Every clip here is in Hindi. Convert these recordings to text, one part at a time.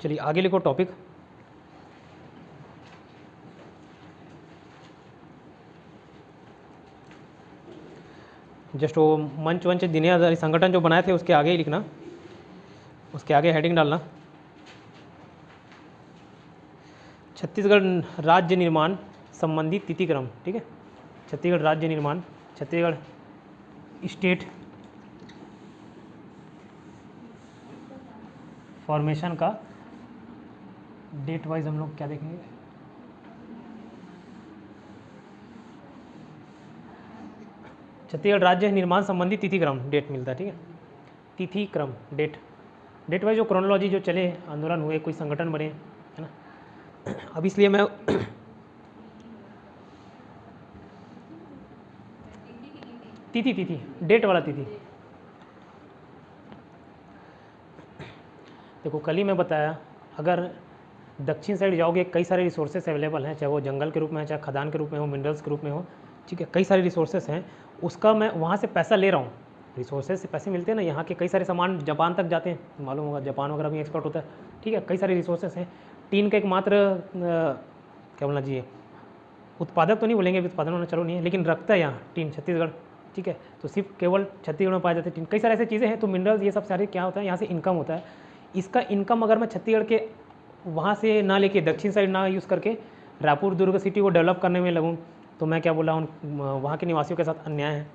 चलिए आगे लिखो टॉपिक। जस्ट वो मंच वंच दिने आधारित संगठन जो बनाए थे उसके आगे ही लिखना, उसके आगे हेडिंग डालना छत्तीसगढ़ राज्य निर्माण संबंधी तिथिक्रम। ठीक है, छत्तीसगढ़ राज्य निर्माण, छत्तीसगढ़ स्टेट फॉर्मेशन का डेट वाइज हम लोग क्या देखेंगे, छत्तीसगढ़ राज्य निर्माण संबंधी तिथिक्रम डेट मिलता है। ठीक है, तिथिक्रम डेट वाइज जो क्रोनोलॉजी जो चले, आंदोलन हुए, कोई संगठन बने, है ना। अब इसलिए मैं तिथि डेट वाला तिथि, देखो कल ही मैं बताया, अगर दक्षिण साइड जाओगे कई सारे रिसोर्सेस अवेलेबल हैं, चाहे वो जंगल के रूप में है, चाहे खदान के रूप में हो, मिनरल्स के रूप में हो। ठीक है, कई सारे रिसोर्सेस हैं, उसका मैं वहाँ से पैसा ले रहा हूँ। रिसोर्सेज से पैसे मिलते हैं ना, यहाँ के कई सारे सामान जापान तक जाते हैं, मालूम होगा जापान वगैरह भी एक्सपोर्ट होता है। ठीक है, कई सारे रिसोर्सेस हैं। टीन का एकमात्र क्या बोलना चाहिए, उत्पादक तो नहीं बोलेंगे, उत्पादन होना चलो नहीं है, लेकिन रखता है यहाँ टीन छत्तीसगढ़। ठीक है, तो सिर्फ केवल छत्तीसगढ़ में पाए जाते हैं टीन। कई सारे ऐसे चीज़ें हैं, तो मिनरल्स ये सब सारे क्या होता है, यहाँ से इनकम होता है। इसका इनकम अगर मैं छत्तीसगढ़ के वहाँ से ना लेके दक्षिण साइड ना यूज़ करके रायपुर दुर्ग सिटी को डेवलप करने में लगूँ, तो मैं क्या बोला, उन वहाँ के निवासियों के साथ अन्याय है।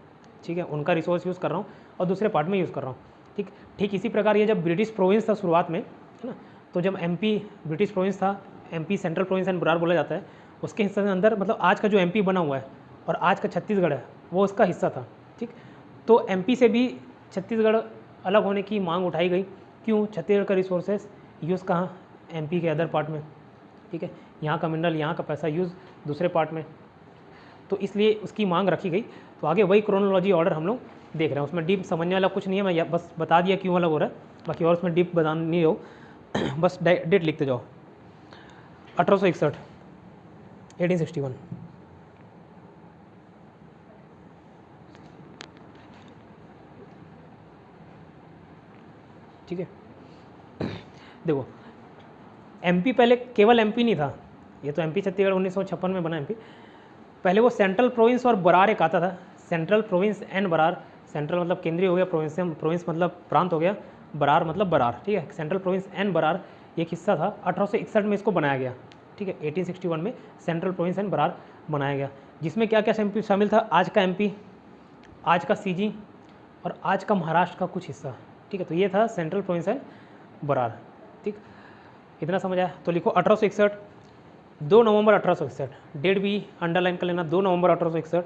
ठीक है, उनका रिसोर्स यूज़ कर रहा हूँ और दूसरे पार्ट में यूज़ कर रहा हूँ। ठीक इसी प्रकार ये जब ब्रिटिश प्रोविंस था शुरुआत में, है ना, तो जब एमपी ब्रिटिश प्रोविंस था, MP central province and Berar बोला जाता है, उसके हिस्से के अंदर मतलब आज का जो एमपी बना हुआ है और आज का छत्तीसगढ़ है वो उसका हिस्सा था। ठीक, तो एमपी से भी छत्तीसगढ़ अलग होने की मांग उठाई गई। क्यों, छत्तीसगढ़ का रिसोर्सेज यूज़ कहाँ, एमपी के अदर पार्ट में। ठीक है, यहाँ का मिनरल, यहाँ का पैसा यूज़ दूसरे पार्ट में, तो इसलिए उसकी मांग रखी गई। तो आगे वही क्रोनोलॉजी ऑर्डर हम लोग देख रहे हैं, उसमें डीप समझने वाला कुछ नहीं है, मैं बस बता दिया क्यों अलग हो रहा है, बाकी और उसमें डीप बता नहीं हो। बस डेट लिखते जाओ, 1861 1861। ठीक है, देखो एमपी पहले केवल एमपी नहीं था, ये तो एमपी छत्तीसगढ़ 1956 में बना एमपी। पहले वो सेंट्रल प्रोविंस और बरार एक आता था, central province and Berar. Central मतलब केंद्रीय हो गया, प्रोविंस मतलब प्रांत हो गया, बरार मतलब बरार। ठीक है, सेंट्रल प्रोविंस एंड बरार एक हिस्सा था। 1861 में इसको बनाया गया। ठीक है, 1861 में सेंट्रल प्रोविंस एंड बरार बनाया गया, जिसमें क्या क्या शामिल था, आज का एमपी, आज का सीजी और आज का महाराष्ट्र का कुछ हिस्सा। ठीक है, तो ये था सेंट्रल प्रोविंस एंड बरार। ठीक, इतना समझ आया, तो लिखो 1861, 2 नवंबर 1861, डेट भी अंडरलाइन कर लेना, 2 नवंबर 1861,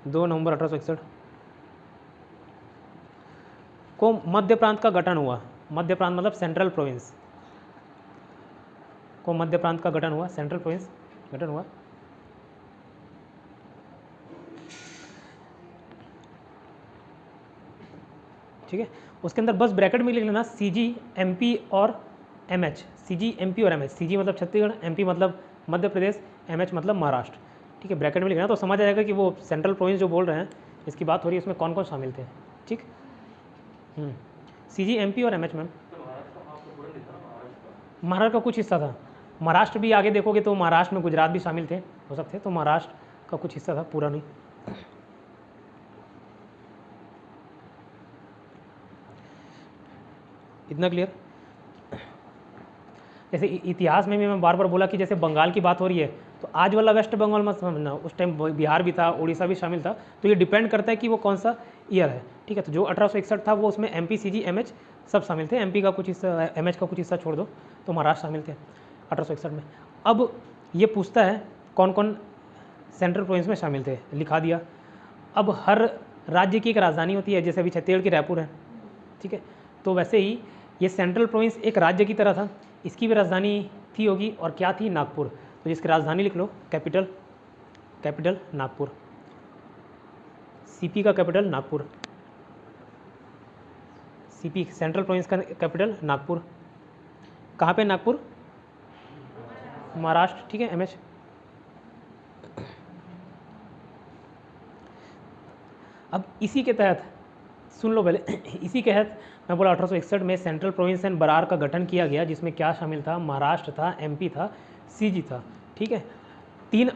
2 नवंबर 1861 को मध्य प्रांत का गठन हुआ। मध्य प्रांत मतलब सेंट्रल प्रोविंस को मध्य प्रांत का गठन हुआ, सेंट्रल प्रोविंस गठन हुआ। ठीक है, उसके अंदर बस ब्रैकेट में लिख लेना सीजी, एमपी और एमएच। सीजी, एमपी और एमएच। सीजी मतलब छत्तीसगढ़, एमपी मतलब मध्य प्रदेश, एमएच मतलब महाराष्ट्र। ठीक है, ब्रैकेट में लिखना तो समझ आ जाएगा कि वो सेंट्रल प्रोविंस जो बोल रहे हैं, इसकी बात हो रही है, उसमें कौन कौन शामिल थे। ठीक, सीजी, एमपी और एमएच। मैम महाराष्ट्र का कुछ हिस्सा था, महाराष्ट्र भी आगे देखोगे तो महाराष्ट्र में गुजरात भी शामिल थे, हो सकते हैं, तो महाराष्ट्र का कुछ हिस्सा था, पूरा नहीं। इतना क्लियर। जैसे इतिहास में भी मैं बार बार बोला कि जैसे बंगाल की बात हो रही है, तो आज वाला वेस्ट बंगाल मत समझना, उस टाइम बिहार भी था, उड़ीसा भी शामिल था, तो ये डिपेंड करता है कि वो कौन सा ईयर है। ठीक है, तो जो 1861 था वो उसमें एमपी, सीजी, एमएच सब शामिल थे। एमपी का कुछ हिस्सा, एमएच का कुछ हिस्सा छोड़ दो, तो महाराष्ट्र शामिल थे 1861 में। अब ये पूछता है कौन कौन सेंट्रल प्रोविंस में शामिल थे, लिखा दिया। अब हर राज्य की एक राजधानी होती है, जैसे अभी छत्तीसगढ़ की रायपुर है। ठीक है, तो वैसे ही ये सेंट्रल प्रोविंस एक राज्य की तरह था, इसकी भी राजधानी थी होगी, और क्या थी, नागपुर। तो जिसकी राजधानी लिख लो, कैपिटल नागपुर। सीपी का capital Nagpur, CP central province का कैपिटल नागपुर। कहाँ पे नागपुर, महाराष्ट्र। ठीक है, एमएच। अब इसी के तहत सुन लो पहले। इसी के तहत मैं बोला 1861 में सेंट्रल प्रोविंस एंड बरार का गठन किया गया, जिसमें क्या शामिल था, महाराष्ट्र था, एमपी था, सीजी था। ठीक है, 3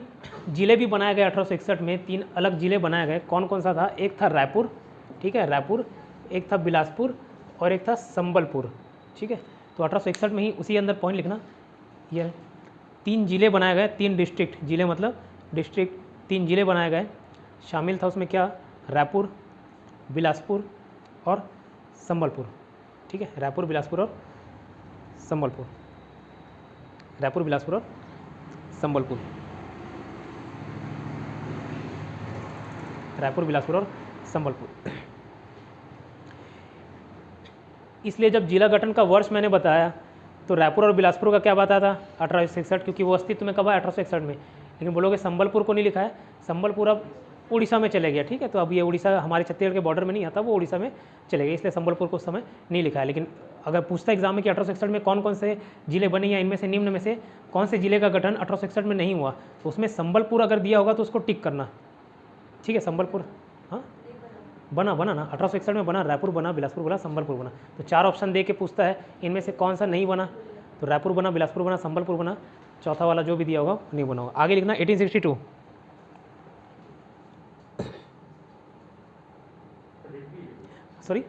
जिले भी बनाए गए 1861 में, 3 अलग जिले बनाए गए। कौन कौन सा था? एक था रायपुर, ठीक है, रायपुर, एक था बिलासपुर और एक था संबलपुर। ठीक है, तो 1861 में ही उसी अंदर पॉइंट लिखना, ये 3 जिले बनाए गए, 3 डिस्ट्रिक्ट, जिले मतलब डिस्ट्रिक्ट, 3 जिले बनाए गए। शामिल था उसमें क्या? रायपुर, बिलासपुर और संबलपुर। ठीक है, रायपुर, बिलासपुर और संबलपुर, रायपुर, बिलासपुर और संबलपुर, रायपुर, बिलासपुर और संबलपुर। इसलिए जब जिला गठन का वर्ष मैंने बताया तो रायपुर और बिलासपुर का क्या बताया था? 1861, क्योंकि वो अस्तित्व में कब आया? 1861 में। लेकिन बोलोगे संबलपुर को नहीं लिखा है, संबलपुर अब उड़ीसा में चले गया। ठीक है, तो अब ये उड़ीसा हमारे छत्तीसगढ़ के बॉर्डर में नहीं आता, वो उड़ीसा में चले गए, इसलिए संबलपुर को उस समय नहीं लिखा है। लेकिन अगर पूछता एग्जाम में कि 1861 में कौन कौन से जिले बने या इनमें से निम्न में से कौन से जिले का गठन 1861 में नहीं हुआ, तो उसमें संबलपुर अगर दिया होगा तो उसको टिक करना। ठीक है, संबलपुर हाँ बना ना 1861 में बना, रायपुर बना, बिलासपुर बना, संबलपुर बना। तो 4 ऑप्शन दे के पूछता है इनमें से कौन सा नहीं बना, तो रायपुर बना, बिलासपुर बना, संबलपुर बना, चौथा वाला जो भी दिया होगा नहीं बना होगा। आगे लिखना 1862, सॉरी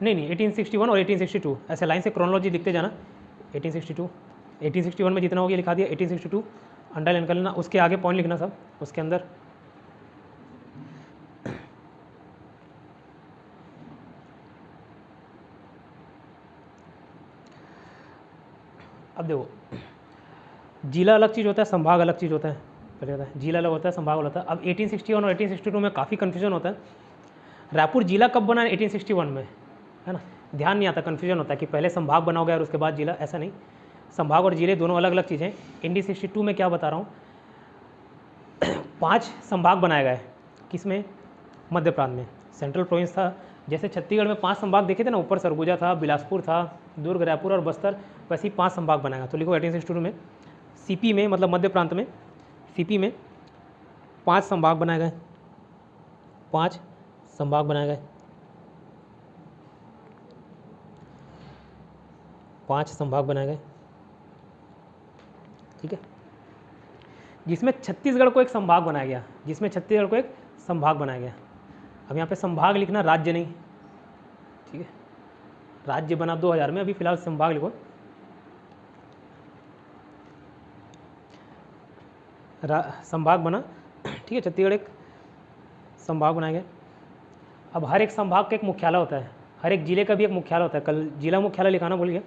नहीं 1861 और 1862, ऐसे लाइन से क्रोनोलॉजी लिखते जाना। 1861 में जितना हो गया लिखा दिया, 1862 अंडरलाइन कर लेना, उसके आगे पॉइंट लिखना सब उसके अंदर। अब देखो, जिला अलग चीज़ होता है, संभाग अलग चीज़ होता है। पहले होता है जिला अलग होता है, संभाग अलग होता है। अब 1861 और 1862 में काफ़ी कन्फ्यूजन होता है। रायपुर जिला कब बना? 1861 में, है ना। ध्यान नहीं आता, कन्फ्यूजन होता है कि पहले संभाग बना हो गया और उसके बाद जिला, ऐसा नहीं। संभाग और जिले दोनों अलग अलग चीज़ें। 1862 में क्या बता रहा हूँ, 5 संभाग बनाए गए। किसमें? मध्य प्रांत में। सेंट्रल प्रोविंस था, जैसे छत्तीसगढ़ में 5 संभाग देखे थे ना, ऊपर सरगुजा था, बिलासपुर था, दुर्ग, रायपुर और बस्तर, वैसे ही 5 संभाग बनाएगा। तो लिखो 1862 में सीपी में, मतलब मध्य प्रांत में, सीपी में 5 संभाग बनाए गए, 5 संभाग बनाए गए, 5 संभाग बनाए गए। ठीक है, जिसमें छत्तीसगढ़ को एक संभाग बनाया गया, जिसमें छत्तीसगढ़ को एक संभाग बनाया गया। अब यहाँ पे संभाग लिखना, राज्य नहीं। ठीक है, राज्य बना 2000 में, अभी फिलहाल संभाग लिखो। संभाग बना, ठीक है, छत्तीसगढ़ एक संभाग बनाया गया। अब हर एक संभाग का एक मुख्यालय होता है, हर एक जिले का भी एक मुख्यालय होता है। कल जिला मुख्यालय लिखाना भूल गया,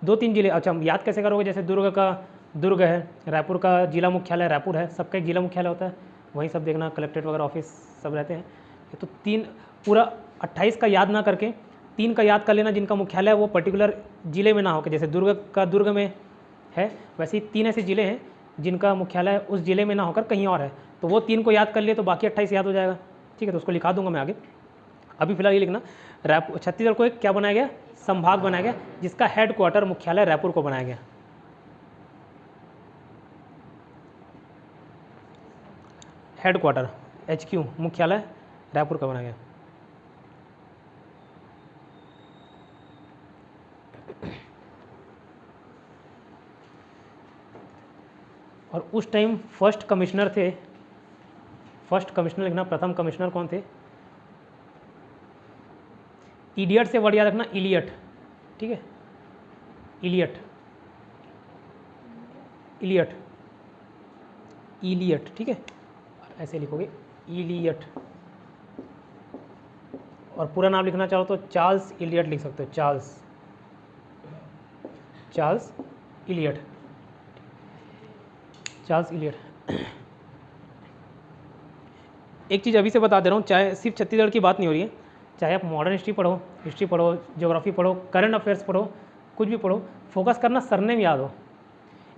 2-3 जिले। अच्छा, हम याद कैसे करोगे? जैसे दुर्ग का दुर्ग है, रायपुर का जिला मुख्यालय रायपुर है, सबका एक जिला मुख्यालय होता है, वहीं सब देखना, कलेक्ट्रेट वगैरह ऑफिस सब रहते हैं। तो 3 पूरा 28 का याद ना करके 3 का याद कर लेना, जिनका मुख्यालय वो पर्टिकुलर जिले में ना होकर, जैसे दुर्ग का दुर्ग में है, वैसे ही 3 ऐसे जिले हैं जिनका मुख्यालय उस जिले में ना होकर कहीं और है। तो वो 3 को याद कर लिए तो बाकी 28 याद हो जाएगा। ठीक है, तो उसको लिखा दूंगा मैं आगे। अभी फिलहाल ये लिखना, रायपुर छत्तीसगढ़ को एक क्या बनाया गया? संभाग बनाया गया, जिसका हेड क्वार्टर मुख्यालय रायपुर को बनाया गया। हेड क्वार्टर HQ मुख्यालय रायपुर का बनाया गया। और उस टाइम फर्स्ट कमिश्नर थे, फर्स्ट कमिश्नर लिखना, प्रथम कमिश्नर कौन थे? इडियट से वर्ड याद रखना, इलियट। ठीक है, इलियट, इलियट, इलियट। ठीक है, ऐसे लिखोगे इलियट। और पूरा नाम लिखना चाहो तो चार्ल्स इलियट लिख सकते हो, चार्ल्स इलियट, चार्ल्स इलियट। एक चीज़ अभी से बता दे रहा हूँ, चाहे सिर्फ छत्तीसगढ़ की बात नहीं हो रही है, चाहे आप मॉडर्न हिस्ट्री पढ़ो, ज्योग्राफी पढ़ो, करंट अफेयर्स पढ़ो, कुछ भी पढ़ो, फोकस करना सरनेम याद हो।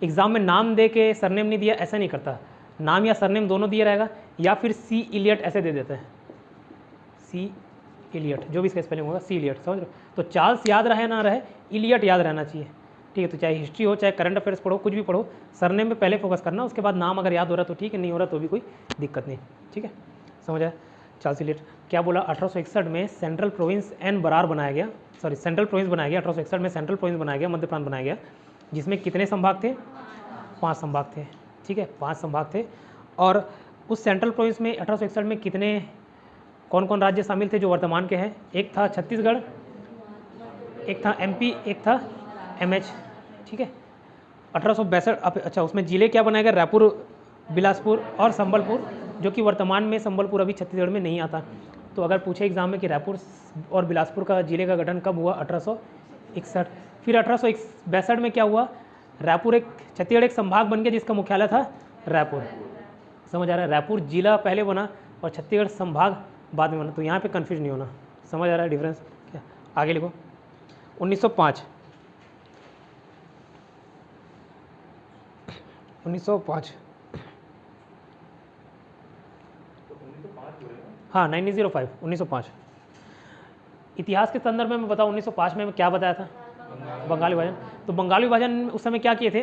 एग्जाम में नाम दे के सरनेम नहीं दिया ऐसा नहीं करता, नाम या सरनेम दोनों दिया रहेगा, या फिर सी इलियट ऐसे दे देते हैं, सी इलियट, जो भी इसका स्पेलिंग होगा सी इलियट, समझ लो। तो चार्ल्स याद रहे ना रहे, इलियट याद रहना चाहिए। ठीक है, तो चाहे हिस्ट्री हो, चाहे करंट अफेयर्स पढ़ो, कुछ भी पढ़ो, सरनेम में पहले फोकस करना, उसके बाद नाम अगर याद हो रहा तो ठीक है, नहीं हो रहा तो भी कोई दिक्कत नहीं। ठीक है, समझ आया? चार्ल्स क्या बोला, 1861 में सेंट्रल प्रोविंस एन बरार बनाया गया, सॉरी सेंट्रल प्रोविंस बनाया गया, 1861 में सेंट्रल प्रोविंस बनाया गया, मध्य प्रांत बनाया गया, जिसमें कितने संभाग थे, 5 संभाग थे, ठीक है, 5 संभाग थे। और उस सेंट्रल प्रोविंस में 1861 में कितने, कौन कौन राज्य शामिल थे जो वर्तमान के हैं, एक था छत्तीसगढ़, एक था एमपी, एक था एमएच, ठीक है। 1862, अच्छा उसमें जिले क्या बनाया गया, रायपुर, बिलासपुर और संबलपुर, जो कि वर्तमान में संबलपुर अभी छत्तीसगढ़ में नहीं आता। तो अगर पूछे एग्जाम में कि रायपुर और बिलासपुर का जिले का गठन कब हुआ, 1861। फिर 1862 में क्या हुआ, रायपुर एक, छत्तीसगढ़ एक संभाग बन गया जिसका मुख्यालय था रायपुर। समझ आ रहा है, रायपुर जिला पहले बना और छत्तीसगढ़ संभाग बाद में बना, तो यहाँ पे कंफ्यूज नहीं होना। समझ आ रहा है डिफरेंस क्या, आगे लिखो। 1905 हाँ 1905 इतिहास के संदर्भ में मैं बताऊँ 1905 में क्या बताया था, बंगाल विभाजन। तो बंगाल विभाजन उस समय क्या किए थे,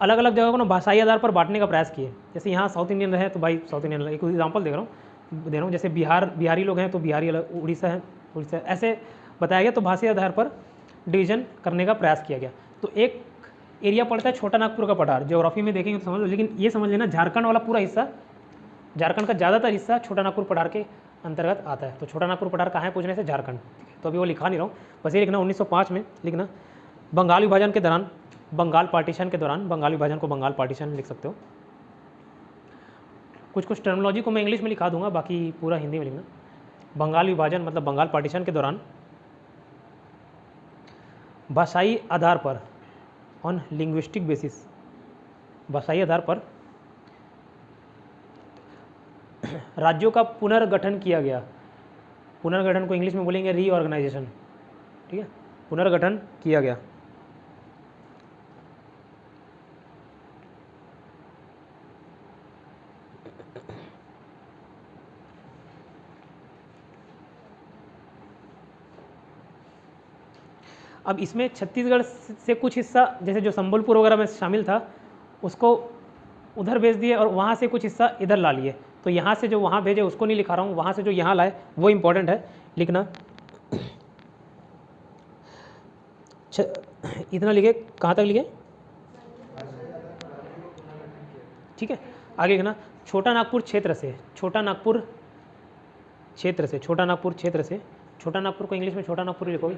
अलग अलग जगहों को ना भाषाई आधार पर बांटने का प्रयास किए। जैसे यहाँ साउथ इंडियन रहे तो भाई साउथ इंडियन, एक एग्जांपल दे रहा हूँ, जैसे बिहारी लोग हैं तो बिहारी अलग, उड़ीसा है उड़ीसा, ऐसे बताया गया। तो भाषाई आधार पर डिवीजन करने का प्रयास किया गया। तो एक एरिया पड़ता है छोटा नागपुर का पठार, ज्योग्राफी में देखेंगे तो समझ लो, लेकिन ये समझ लेना झारखंड वाला पूरा हिस्सा, झारखंड का ज़्यादातर हिस्सा छोटा नागपुर पठार के अंतर्गत आता है। तो छोटा नागपुर पठार कहाँ है पूछने से, झारखंड। तो अभी वो लिखा नहीं रहा हूँ, बस ये लिखना 1905 में लिखना, बंगाल विभाजन के दौरान, बंगाल पार्टीशन के दौरान, बंगाल विभाजन को बंगाल पार्टीशन लिख सकते हो। कुछ टर्मिनोलॉजी को मैं इंग्लिश में लिखा दूंगा, बाकी पूरा हिंदी में लिखना। बंगाल विभाजन मतलब बंगाल पार्टीशन के दौरान भाषाई आधार पर, ऑन लिंग्विस्टिक बेसिस, भाषाई आधार पर राज्यों का पुनर्गठन किया गया। पुनर्गठन को इंग्लिश में बोलेंगे रीऑर्गेनाइजेशन, ठीक है, पुनर्गठन किया गया। अब इसमें छत्तीसगढ़ से कुछ हिस्सा, जैसे जो संबलपुर वगैरह में शामिल था, उसको उधर भेज दिए और वहाँ से कुछ हिस्सा इधर ला लिए। तो यहाँ से जो वहाँ भेजे उसको नहीं लिखा रहा हूँ, वहाँ से जो यहाँ लाए वो इम्पोर्टेंट है लिखना। इतना लिखे, कहाँ तक लिखे, ठीक है। आगे लिखना, छोटा नागपुर क्षेत्र से, छोटा नागपुर क्षेत्र से, छोटा नागपुर क्षेत्र से, छोटा नागपुर को इंग्लिश में छोटा नागपुर लिखोगे,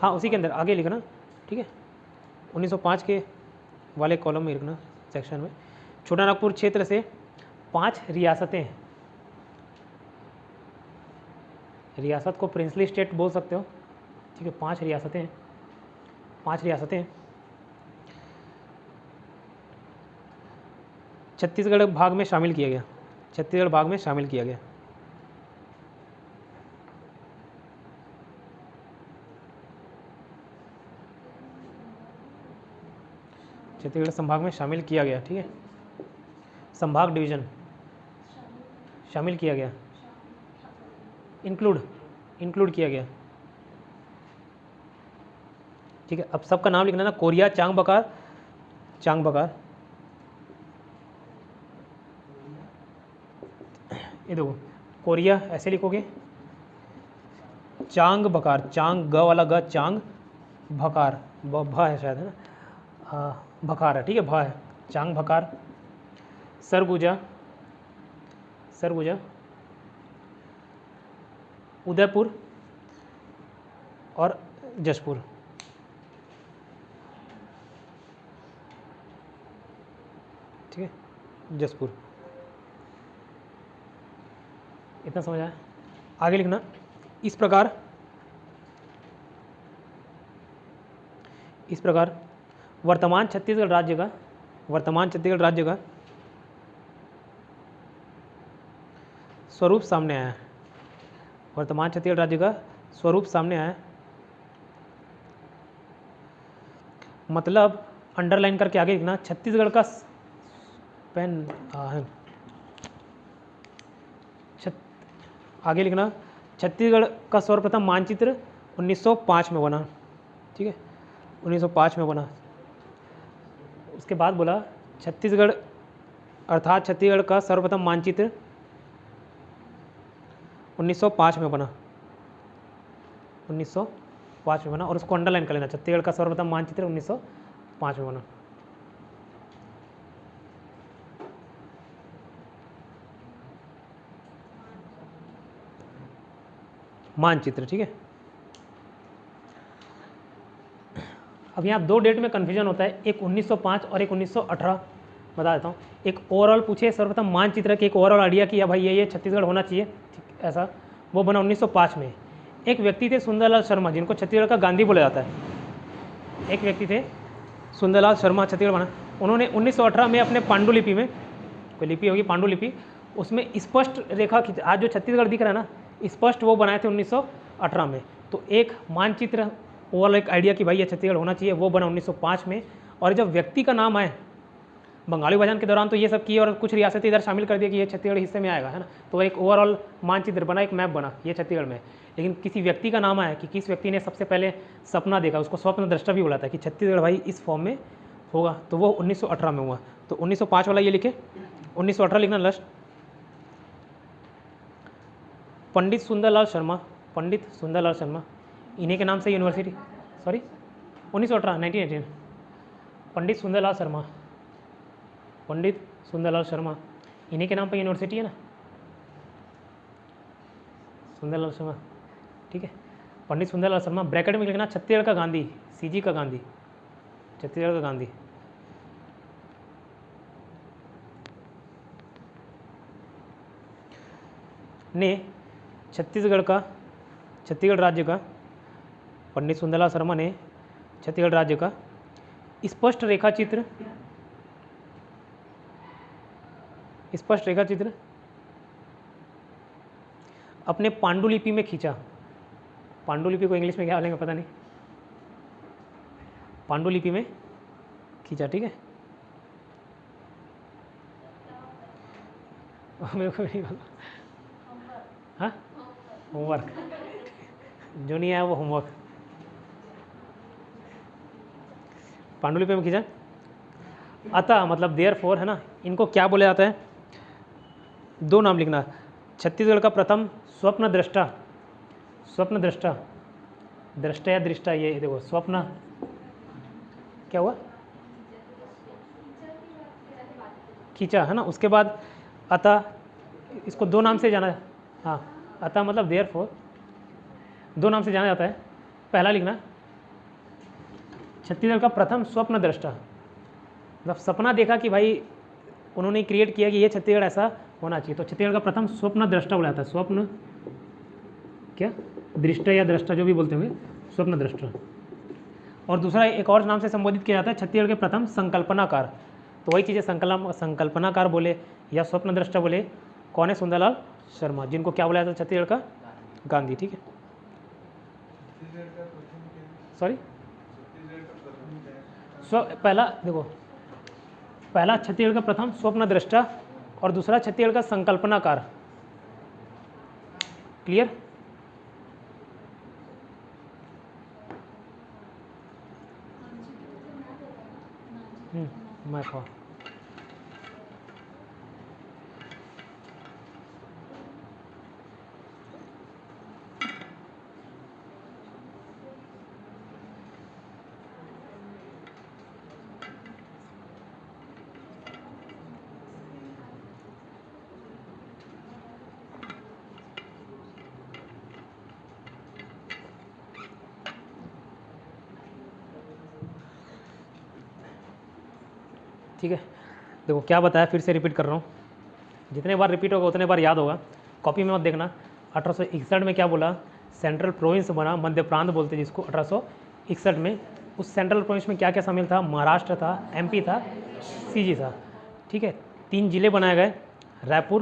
हाँ उसी के अंदर आगे लिखना, ठीक है। 1905 के वाले कॉलम में लिखना, सेक्शन में, छोटा नागपुर क्षेत्र से 5 रियासतें, रियासत को प्रिंसली स्टेट बोल सकते हो, ठीक है, 5 रियासतें, 5 रियासतें छत्तीसगढ़ भाग में शामिल किया गया, छत्तीसगढ़ भाग में शामिल किया गया। छत्तीसगढ़ संभाग में शामिल किया गया, ठीक है, संभाग डिवीजन शामिल किया गया, इंक्लूड किया गया, ठीक है। अब सबका नाम लिखना ना, कोरिया, चांग बकार, चांग बकार, ये देखो कोरिया ऐसे लिखोगे, चांग बकार, चांग ग वाला ग, चांग भकार, भ है शायद, है ना, भकार है, ठीक है, भ है, चांग भकार, सरगुजा, सरगुजा, उदयपुर और जशपुर, ठीक है, जशपुर। इतना समझ आया, आगे लिखना, इस प्रकार वर्तमान छत्तीसगढ़ राज्य का, वर्तमान छत्तीसगढ़ राज्य का स्वरूप सामने आया, वर्तमान छत्तीसगढ़ राज्य का स्वरूप सामने आया। मतलब अंडरलाइन करके आगे लिखना, छत्तीसगढ़ का पेन आगे लिखना, छत्तीसगढ़ का सर्वप्रथम मानचित्र 1905 में बना, ठीक है, 1905 में बना। उसके बाद बोला छत्तीसगढ़ अर्थात छत्तीसगढ़ का सर्वप्रथम मानचित्र 1905 में बना, 1905 में बना, और उसको अंडरलाइन कर लेना। छत्तीसगढ़ का सर्वप्रथम मानचित्र 1905 में बना। मानचित्र, ठीक है। अब यहाँ 2 डेट में कन्फ्यूजन होता है, एक 1905 और एक 1918। बता देता हूँ। एक ओवरऑल पूछे सर्वप्रथम मानचित्र की एक ओवरऑल आइडिया किया भाई ये छत्तीसगढ़ होना चाहिए, ठीक ऐसा, वो बना 1905 में। एक व्यक्ति थे सुंदरलाल शर्मा, जिनको छत्तीसगढ़ का गांधी बोला जाता है। एक व्यक्ति थे सुंदरलाल शर्मा, छत्तीसगढ़ बना। उन्होंने 1918 में अपने पांडुलिपि में, कोई लिपि होगी पांडुलिपि, उसमें स्पष्ट रेखा खींच, आज जो छत्तीसगढ़ दिख रहा है ना, स्पष्ट वो बनाए थे 1918 में। तो एक मानचित्र ओवरऑल एक आइडिया कि भाई ये छत्तीसगढ़ होना चाहिए, वो बना 1905 में। और जब व्यक्ति का नाम आए बंगाली विभाजन के दौरान तो ये सब किए और कुछ रियासतें इधर शामिल कर दिया कि ये छत्तीसगढ़ हिस्से में आएगा, है ना। तो एक ओवरऑल मानचित्र बना, एक मैप बना ये छत्तीसगढ़ में। लेकिन किसी व्यक्ति का नाम आया कि किस व्यक्ति ने सबसे पहले सपना देखा, उसको स्वप्न दृष्टा भी बोला था कि छत्तीसगढ़ भाई इस फॉर्म में होगा, तो वो 1918 में हुआ। तो 1905 वाला ये लिखे, 1918 लिखना लास्ट। पंडित सुंदरलाल शर्मा, पंडित सुंदरलाल शर्मा, इन्हीं के नाम से यूनिवर्सिटी, सॉरी 1918 1918, पंडित सुंदरलाल शर्मा, पंडित सुंदरलाल शर्मा, इन्हीं के नाम पर यूनिवर्सिटी है ना, सुंदरलाल शर्मा, ठीक है। पंडित सुंदरलाल शर्मा, ब्रैकेट में लिखना छत्तीसगढ़ का गांधी, सीजी का गांधी, छत्तीसगढ़ का गांधी। ने छत्तीसगढ़ राज्य का, पंडित सुंदरलाल शर्मा ने छत्तीसगढ़ राज्य का स्पष्ट रेखा चित्र अपने पांडुलिपि में खींचा। पांडुलिपि को इंग्लिश में क्या बोलेंगे पता नहीं, पांडुलिपि में खींचा, ठीक है। मेरे को नहीं बोला, हाँ होमवर्क, जो नहीं आया वो होमवर्क। पांडुलिपि में खींचा, अतः मतलब देयरफॉर, है ना। इनको क्या बोला जाता है, 2 नाम लिखना। छत्तीसगढ़ का प्रथम स्वप्न दृष्टा, स्वप्न दृष्टा, दृष्टा या दृष्टा, ये देखो स्वप्न क्या हुआ, खींचा, है ना। उसके बाद अतः, इसको 2 नाम से जाना है, हाँ अतः मतलब देयरफॉर 2 नाम से जाना जाता है। पहला लिखना छत्तीसगढ़ का प्रथम स्वप्न दृष्टा, मतलब सपना देखा कि भाई उन्होंने क्रिएट किया कि ये छत्तीसगढ़ ऐसा होना चाहिए, तो छत्तीसगढ़ का प्रथम स्वप्न दृष्टा बोला जाता है। स्वप्न क्या, दृष्टा या दृष्टा जो भी बोलते होंगे, स्वप्न दृष्टा। और दूसरा एक और नाम से संबोधित किया जाता है, छत्तीसगढ़ के प्रथम संकल्पनाकार। तो वही चीज़ें संकल्पनाकार बोले या स्वप्न दृष्टा बोले, कौन है, सुंदरलाल शर्मा, जिनको क्या बोला जाता है छत्तीसगढ़ का गांधी, ठीक है। सॉरी पहला देखो, पहला छत्तीसगढ़ का प्रथम स्वप्न दृष्टा और दूसरा छत्तीसगढ़ का संकल्पनाकार, क्लियर। मैं ठीक है। देखो क्या बताया, फिर से रिपीट कर रहा हूँ, जितने बार रिपीट होगा उतने बार याद होगा, कॉपी में मत देखना। 1861 में क्या बोला, सेंट्रल प्रोविंस बना, मध्य प्रांत बोलते जिसको, 1861 में। उस सेंट्रल प्रोविंस में क्या क्या शामिल था, महाराष्ट्र था, एमपी था, सीजी था, ठीक है। 3 जिले बनाए गए, रायपुर,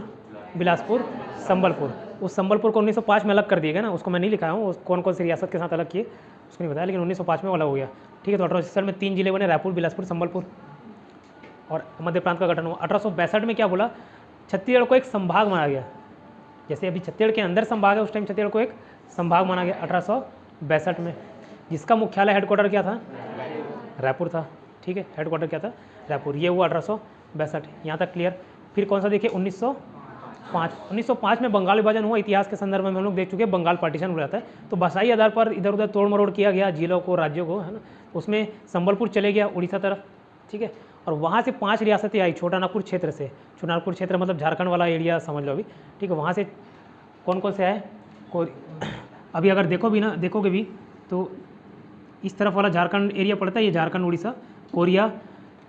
बिलासपुर, संबलपुर। उस संबलपुर को 1905 में अलग कर दिया गया ना, उसको मैं नहीं लिखा हूँ, कौन कौन सी रियासत के साथ अलग किए उसको नहीं बताया, लेकिन 1905 में अलग हो गया, ठीक है। तो 1861 में 3 जिले बने, रायपुर, बिलासपुर, संबलपुर, और मध्य प्रांत का गठन हुआ। 1862 में क्या बोला, छत्तीसगढ़ को एक संभाग माना गया, जैसे अभी छत्तीसगढ़ के अंदर संभाग है, उस टाइम छत्तीसगढ़ को एक संभाग माना गया 1862 में, जिसका मुख्यालय हेडक्वार्टर क्या था, रायपुर था, ठीक है। हेडक्वार्टर क्या था, रायपुर। ये हुआ 1862, यहाँ तक क्लियर। फिर कौन सा देखिए, 1905 में बंगाल विभाजन हुआ। इतिहास के संदर्भ में हम लोग देख चुके हैं, बंगाल पार्टीशन हो जाता है, तो भाषाई आधार पर इधर उधर तोड़ मरोड़ किया गया जिलों को, राज्यों को, है ना। उसमें संबलपुर चले गया उड़ीसा तरफ, ठीक है, और वहाँ से 5 रियासतें आई छोटा नागपुर क्षेत्र से। छोटा नागपुर क्षेत्र मतलब झारखंड वाला एरिया समझ लो अभी, ठीक है। वहाँ से कौन कौन से आए, अभी अगर देखोगे भी तो इस तरफ वाला झारखंड एरिया पड़ता है, ये झारखंड, उड़ीसा, कोरिया,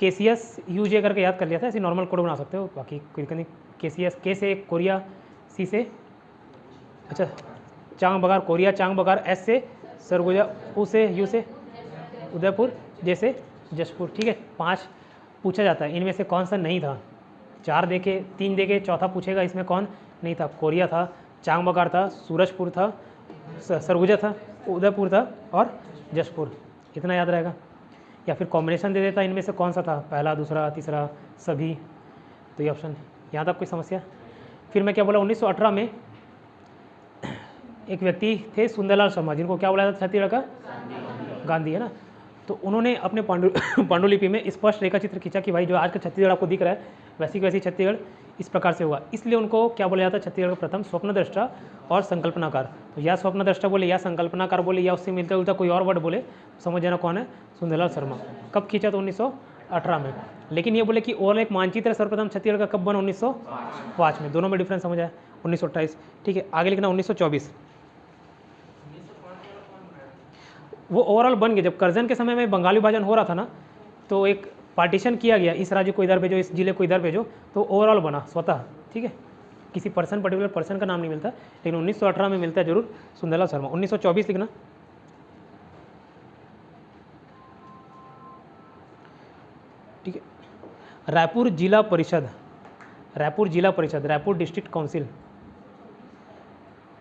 केसीएस, यूजे करके याद कर लिया था, ऐसे नॉर्मल कोड बना सकते हो, बाकी कोई नहीं। केसीएस, के से कोरिया, सी से अच्छा चांग बगार, कोरिया चांग बगार, एस से सरगुजा, उ से यू से उदयपुर, जे से जशपुर, ठीक है। 5 पूछा जाता है, इनमें से कौन सा नहीं था। 4 देखे, 3 देखे, चौथा पूछेगा इसमें कौन नहीं था। कोरिया था, चांग बगार था, सूरजपुर था, सरगुजा था, उदयपुर था और जशपुर, इतना याद रहेगा। या फिर कॉम्बिनेशन दे देता इनमें से कौन सा था, पहला, दूसरा, तीसरा, सभी, तो ये ऑप्शन। यहाँ तक कोई समस्या। फिर मैं क्या बोला, 1918 में एक व्यक्ति थे सुंदरलाल शर्मा, जिनको क्या बोला था छत्तीसगढ़ का गांधी, है ना। तो उन्होंने अपने पांडुलिपि में स्पष्ट रेखा चित्र खींचा कि भाई जो आज का छत्तीसगढ़ आपको दिख रहा है वैसी की वैसी छत्तीसगढ़ इस प्रकार से हुआ। इसलिए उनको क्या बोला जाता है, छत्तीसगढ़ का प्रथम स्वप्नदृष्टा और संकल्पनाकार। तो या स्वप्नदृष्टा बोले, या संकल्पनाकार बोले, या उससे मिलता जुलता कोई और वर्ड बोले, समझ जाना कौन है, सुंदरलाल शर्मा। कब खींचा, तो 1918 में। लेकिन ये बोले कि और एक मानचित्र सर्वप्रथम छत्तीसगढ़ का कब बना, 1905 में। दोनों में डिफरेंस समझ आया, 1928, ठीक है। आगे लिखना 1924, वो ओवरऑल बन गए। जब करजन के समय में बंगाल विभाजन हो रहा था ना, तो एक पार्टीशन किया गया, इस राज्य को इधर भेजो, इस जिले को इधर भेजो, तो ओवरऑल बना स्वतः, ठीक है। किसी पर्टिकुलर पर्सन का नाम नहीं मिलता, लेकिन 1918 में मिलता है जरूर सुंदरलाल शर्मा। 1924 लिखना, ठीक है। रायपुर जिला परिषद, रायपुर जिला परिषद, रायपुर डिस्ट्रिक्ट काउंसिल,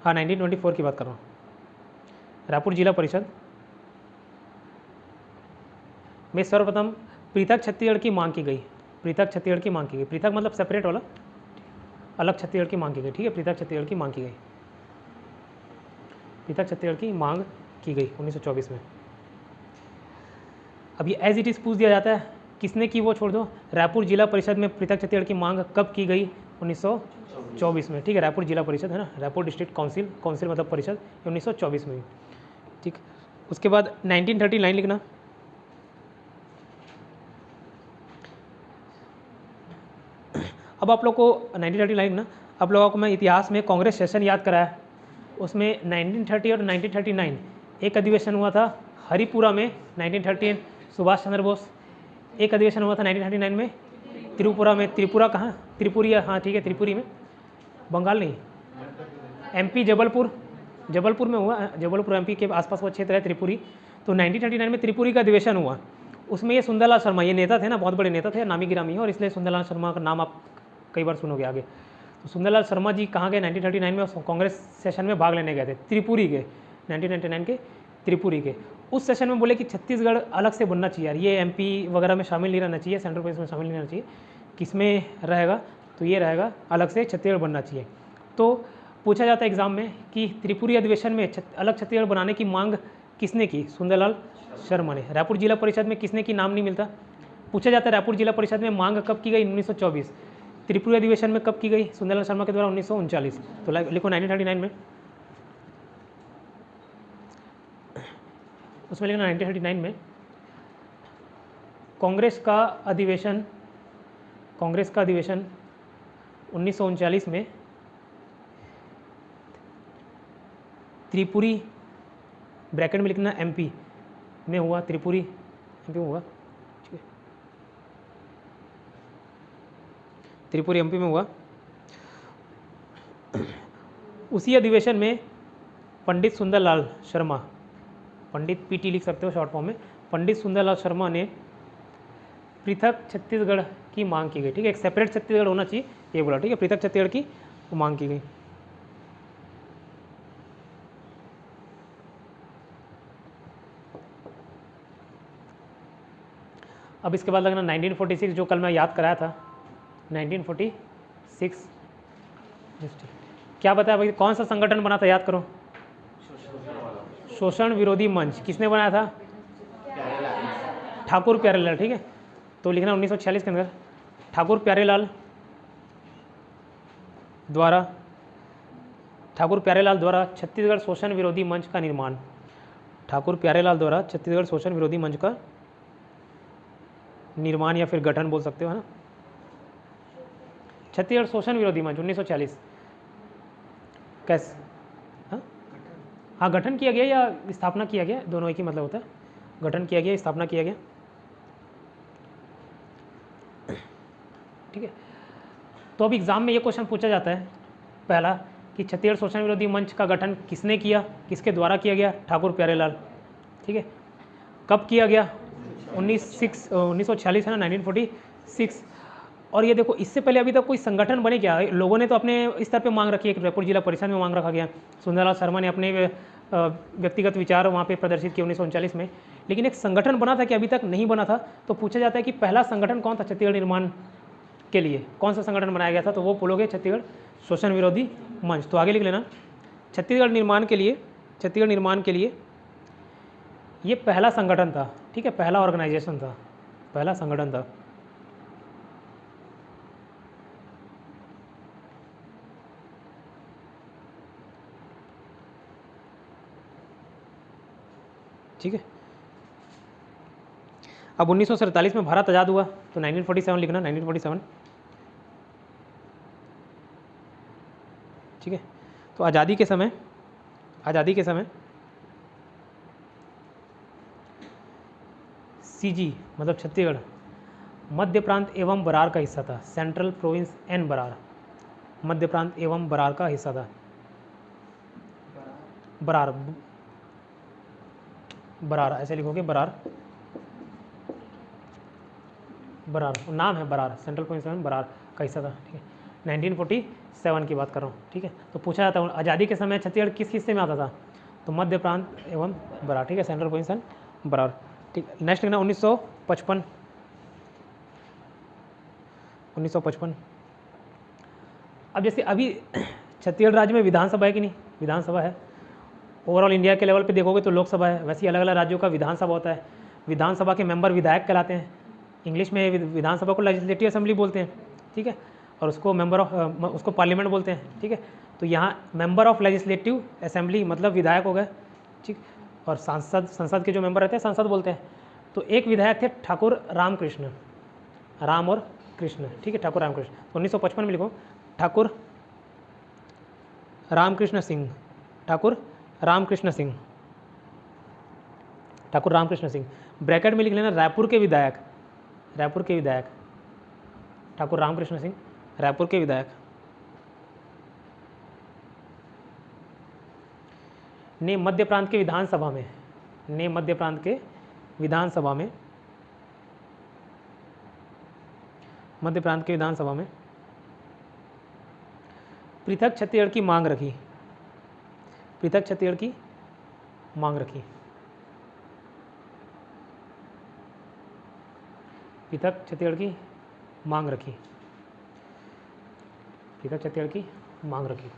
हाँ 1924 की बात कर रहा हूँ। रायपुर जिला परिषद में सर्वप्रथम पृथक छत्तीसगढ़ की मांग की गई। पृथक छत्तीसगढ़ की मांग की गई, पृथक मतलब सेपरेट वाला, अलग छत्तीसगढ़ की मांग की गई, ठीक है। पृथक छत्तीसगढ़ की मांग की गई, पृथक छत्तीसगढ़ की मांग की गई 1924 में। अब ये एज इट इज़ पूछ दिया जाता है, किसने की वो छोड़ दो। रायपुर जिला परिषद में पृथक छत्तीसगढ़ की मांग कब की गई, 1924 में, ठीक है। रायपुर जिला परिषद है ना, रायपुर डिस्ट्रिक्ट काउंसिल, काउंसिल मतलब परिषद, 1924 में, ठीक। उसके बाद 1939 लिखना, अब आप लोग को 1939 ना, आप लोगों को मैं इतिहास में कांग्रेस सेशन याद कराया, उसमें 1930 और 1939 एक अधिवेशन हुआ था हरिपुरा में, 1913 सुभाष चंद्र बोस। एक अधिवेशन हुआ था 1939 में त्रिपुरा में, त्रिपुरा कहाँ, त्रिपुरी, हाँ ठीक है, त्रिपुरी में, बंगाल नहीं, एमपी जबलपुर, जबलपुर में हुआ, जबलपुर एमपी के आसपास का क्षेत्र है त्रिपुरी। तो 1939 में त्रिपुरी का अधिवेशन हुआ, उसमें ये सुंदरलाल शर्मा, ये नेता थे ना, बहुत बड़े नेता थे, नामी गिरामी है, और इसलिए सुंदरलाल शर्मा का नाम आप कई बार सुनोगे आगे। तो सुंदरलाल शर्मा जी कहाँ गए, 1939 में कांग्रेस सेशन में भाग लेने गए थे, त्रिपुरी के, 1999 के त्रिपुरी के। उस सेशन में बोले कि छत्तीसगढ़ अलग से बनना चाहिए यार, ये एमपी वगैरह में शामिल नहीं रहना चाहिए, सेंट्रल प्रदेश में शामिल नहीं रहना चाहिए। किसमें रहेगा, तो ये रहेगा, अलग से छत्तीसगढ़ बनना चाहिए। तो पूछा जाता है एग्जाम में कि त्रिपुरी अधिवेशन में अलग छत्तीसगढ़ बनाने की मांग किसने की, सुंदरलाल शर्मा ने। रायपुर जिला परिषद में किसने की नाम नहीं मिलता, पूछा जाता है रायपुर जिला परिषद में मांग कब की गई, 1924। त्रिपुरी अधिवेशन में कब की गई, सुंदरलाल शर्मा के द्वारा, 1939। तो लिखो 1939 में, उसमें लिखना 1939 में कांग्रेस का अधिवेशन 1939 में त्रिपुरी, ब्रैकेट में लिखना एमपी में हुआ, त्रिपुरी एमपी में हुआ, ठीक है, त्रिपुरी एमपी में हुआ। उसी अधिवेशन में पंडित सुंदरलाल शर्मा, पंडित पीटी लिख सकते हो शॉर्ट फॉर्म में, पंडित सुंदरलाल शर्मा ने पृथक छत्तीसगढ़ की मांग की गई, ठीक है। एक सेपरेट छत्तीसगढ़ होना चाहिए ये बोला, ठीक है, पृथक छत्तीसगढ़ की मांग की गई। अब इसके बाद लगना 1946, जो कल मैं याद कराया था, 1946 क्या बताया भाई, कौन सा संगठन बना था, याद करो, शोषण विरोधी मंच। किसने बनाया था, ठाकुर प्यारेलाल, ठीक है। तो लिखना 1946 के अंदर ठाकुर प्यारेलाल द्वारा ठाकुर प्यारेलाल द्वारा छत्तीसगढ़ शोषण विरोधी मंच का निर्माण। ठाकुर प्यारेलाल द्वारा छत्तीसगढ़ शोषण विरोधी मंच का निर्माण या फिर गठन बोल सकते हो, है ना। छत्तीसगढ़ शोषण विरोधी मंच 1940 कैसे, हाँ गठन किया गया या स्थापना किया गया, दोनों एक ही मतलब होता है। गठन किया गया, स्थापना किया गया, ठीक है। तो अब एग्जाम में ये क्वेश्चन पूछा जाता है पहला कि छत्तीसगढ़ शोषण विरोधी मंच का गठन किसने किया, किसके द्वारा किया गया, ठाकुर प्यारेलाल, ठीक है। कब किया गया, 1946 है ना, 1946। और ये देखो इससे पहले अभी तक कोई संगठन बने क्या, लोगों ने तो अपने स्तर पे मांग रखी है, रायपुर जिला परिषद में मांग रखा गया, सुंदरलाल शर्मा ने अपने व्यक्तिगत विचार वहाँ पे प्रदर्शित किए 1939 में, लेकिन एक संगठन बना था कि अभी तक नहीं बना था। तो पूछा जाता है कि पहला संगठन कौन था छत्तीसगढ़ निर्माण के लिए, कौन सा संगठन बनाया गया था, तो वो बोलोगे छत्तीसगढ़ शोषण विरोधी मंच। तो आगे लिख लेना, छत्तीसगढ़ निर्माण के लिए ये पहला संगठन था, ठीक है, पहला ऑर्गेनाइजेशन था, पहला संगठन था। ठीक है। अब 1947 में भारत आज़ाद हुआ, तो 1947 लिखना, 1947, ठीक है। तो आज़ादी के समय सीजी मतलब छत्तीसगढ़ मध्य प्रांत एवं बरार का हिस्सा था, सेंट्रल प्रोविंस एंड बरार, मध्य प्रांत एवं बरार का हिस्सा था। बरार ऐसे लिखोगे, बरार नाम है बरार, सेंट्रल प्रोविंस एवं बरार का हिस्सा था, ठीक है। 1947 की बात कर रहा हूँ, ठीक है। तो पूछा जाता है आज़ादी के समय छत्तीसगढ़ किस हिस्से में आता था, तो मध्य प्रांत एवं बरार, ठीक है, सेंट्रल प्रोविंस एंड बरार, ठीक। नेक्स्ट लिखना 1955। अब जैसे अभी छत्तीसगढ़ राज्य में विधानसभा है कि नहीं, विधानसभा है। ओवरऑल इंडिया के लेवल पे देखोगे तो लोकसभा है, वैसे ही अलग अलग राज्यों का विधानसभा होता है। विधानसभा के मेंबर विधायक कहलाते हैं, इंग्लिश में विधानसभा को लेजिस्लेटिव असेंबली बोलते हैं, ठीक है, और उसको पार्लियामेंट बोलते हैं, ठीक है। तो यहाँ मेंबर ऑफ लेजिस्लेटिव असेंबली मतलब विधायक हो गए, ठीक। और संसद के जो मेंबर रहते हैं सांसद बोलते हैं। तो एक विधायक थे ठाकुर रामकृष्ण, राम और कृष्ण, ठीक है, ठाकुर रामकृष्ण। तो 1955 में लिखो ठाकुर रामकृष्ण सिंह, ठाकुर रामकृष्ण सिंह, ब्रैकेट में लिख लेना रायपुर के विधायक, ठाकुर रामकृष्ण सिंह रायपुर के विधायक ने मध्य प्रांत के विधानसभा में पृथक छत्तीसगढ़ की मांग रखी,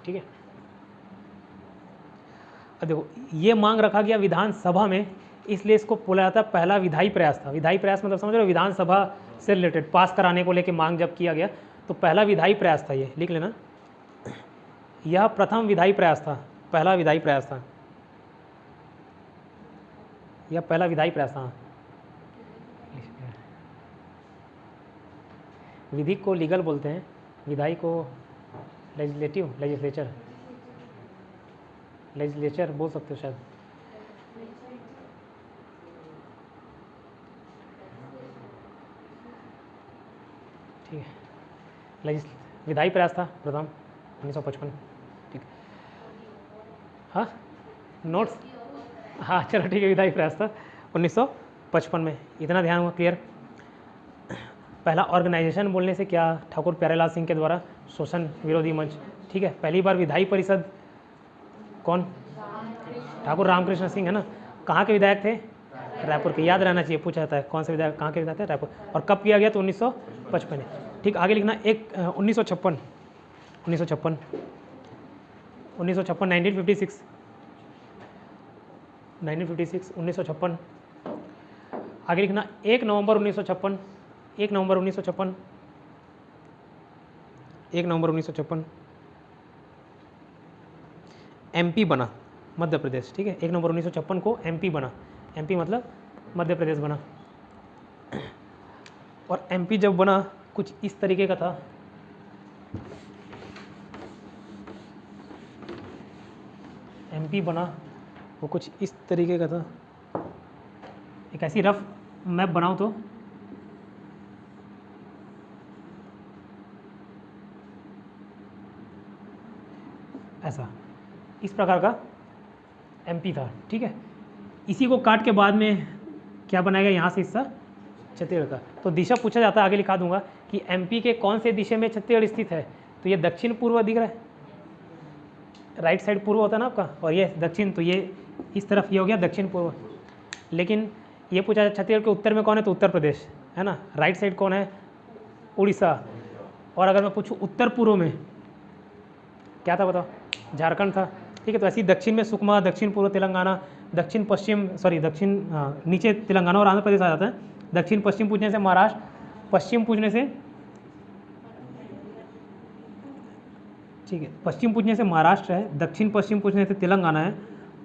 ठीक है। अब देखो ये मांग रखा गया विधानसभा में, इसलिए इसको बोला जाता है पहला विधायी प्रयास था। विधायी प्रयास मतलब समझ रहे हो, विधानसभा से रिलेटेड पास कराने को लेके मांग जब किया गया तो पहला विधायी प्रयास था, ये लिख लेना, यह प्रथम विधायी प्रयास था, पहला विधायी प्रयास था, यह पहला विधायी प्रयास था। विधि को लीगल बोलते हैं, विधायी को लेजिस्लेचर बोल सकते हो शायद, ठीक है। विधायी प्रयास था प्रथम 1955, ठीक। हाँ नोट्स, हाँ चलो ठीक है, विधायी प्रयास था 1955 में, इतना ध्यान हुआ, क्लियर। पहला ऑर्गेनाइजेशन बोलने से क्या, ठाकुर प्यारेलाल सिंह के द्वारा शोषण विरोधी मंच, ठीक है। पहली बार विधायी परिषद कौन, ठाकुर रामकृष्ण सिंह, है ना। कहाँ के विधायक थे, रायपुर के, याद रहना चाहिए, पूछा जाता है कौन से विधायक कहाँ के विधायक थे, रायपुर। और कब किया गया, तो 1955, ठीक। आगे लिखना 1956 1956 आगे लिखना 1 नवंबर 1956 1 नवंबर 1956 एमपी बना, मध्य प्रदेश, ठीक है। 1 नवंबर 1956 को एमपी बना, एमपी मतलब मध्य प्रदेश बना। और एमपी जब बना कुछ इस तरीके का था, एमपी बना वो कुछ इस तरीके का था। एक ऐसी रफ मैप बनाऊं तो ऐसा, इस प्रकार का एमपी था, ठीक है। इसी को काट के बाद में क्या बनाएगा, यहाँ से हिस्सा छत्तीसगढ़ का। तो दिशा पूछा जाता है, आगे लिखा दूंगा कि एमपी के कौन से दिशा में छत्तीसगढ़ स्थित है। तो ये दक्षिण पूर्व दिख रहा है, राइट साइड पूर्व होता है ना आपका, और ये दक्षिण, तो ये इस तरफ ये हो गया दक्षिण पूर्व। लेकिन ये पूछा जाए छत्तीसगढ़ के उत्तर में कौन है, तो उत्तर प्रदेश है ना। राइट साइड कौन है, उड़ीसा। और अगर मैं पूछूँ उत्तर पूर्व में क्या था बताओ, झारखंड था, ठीक है। तो ऐसे ही दक्षिण में सुकमा, दक्षिण पूर्व तेलंगाना, दक्षिण पश्चिम दक्षिण नीचे तेलंगाना और आंध्र प्रदेश आ जाता है। दक्षिण पश्चिम पूछने से महाराष्ट्र, पश्चिम पूछने से, ठीक है, पश्चिम पूछने से महाराष्ट्र है, दक्षिण पश्चिम पूछने से तेलंगाना है,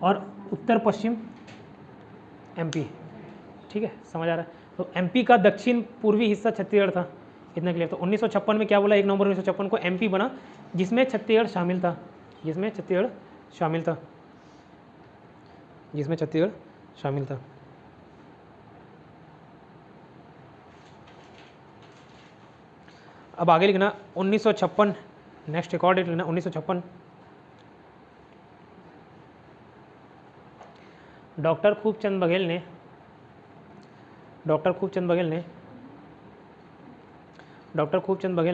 और उत्तर पश्चिम एमपी, ठीक है, समझ आ रहा है। तो एमपी का दक्षिण पूर्वी हिस्सा छत्तीसगढ़ था, इतना क्लियर। तो 1956 में क्या बोला, 1 नवंबर 1956 को एमपी बना, जिसमें छत्तीसगढ़ शामिल था, जिसमें छत्तीसगढ़ शामिल था, जिसमें छत्तीसगढ़ शामिल था। अब आगे लिखना 1956, नेक्स्ट एक और डेट लिखना 1956। डॉक्टर खूबचंद बघेल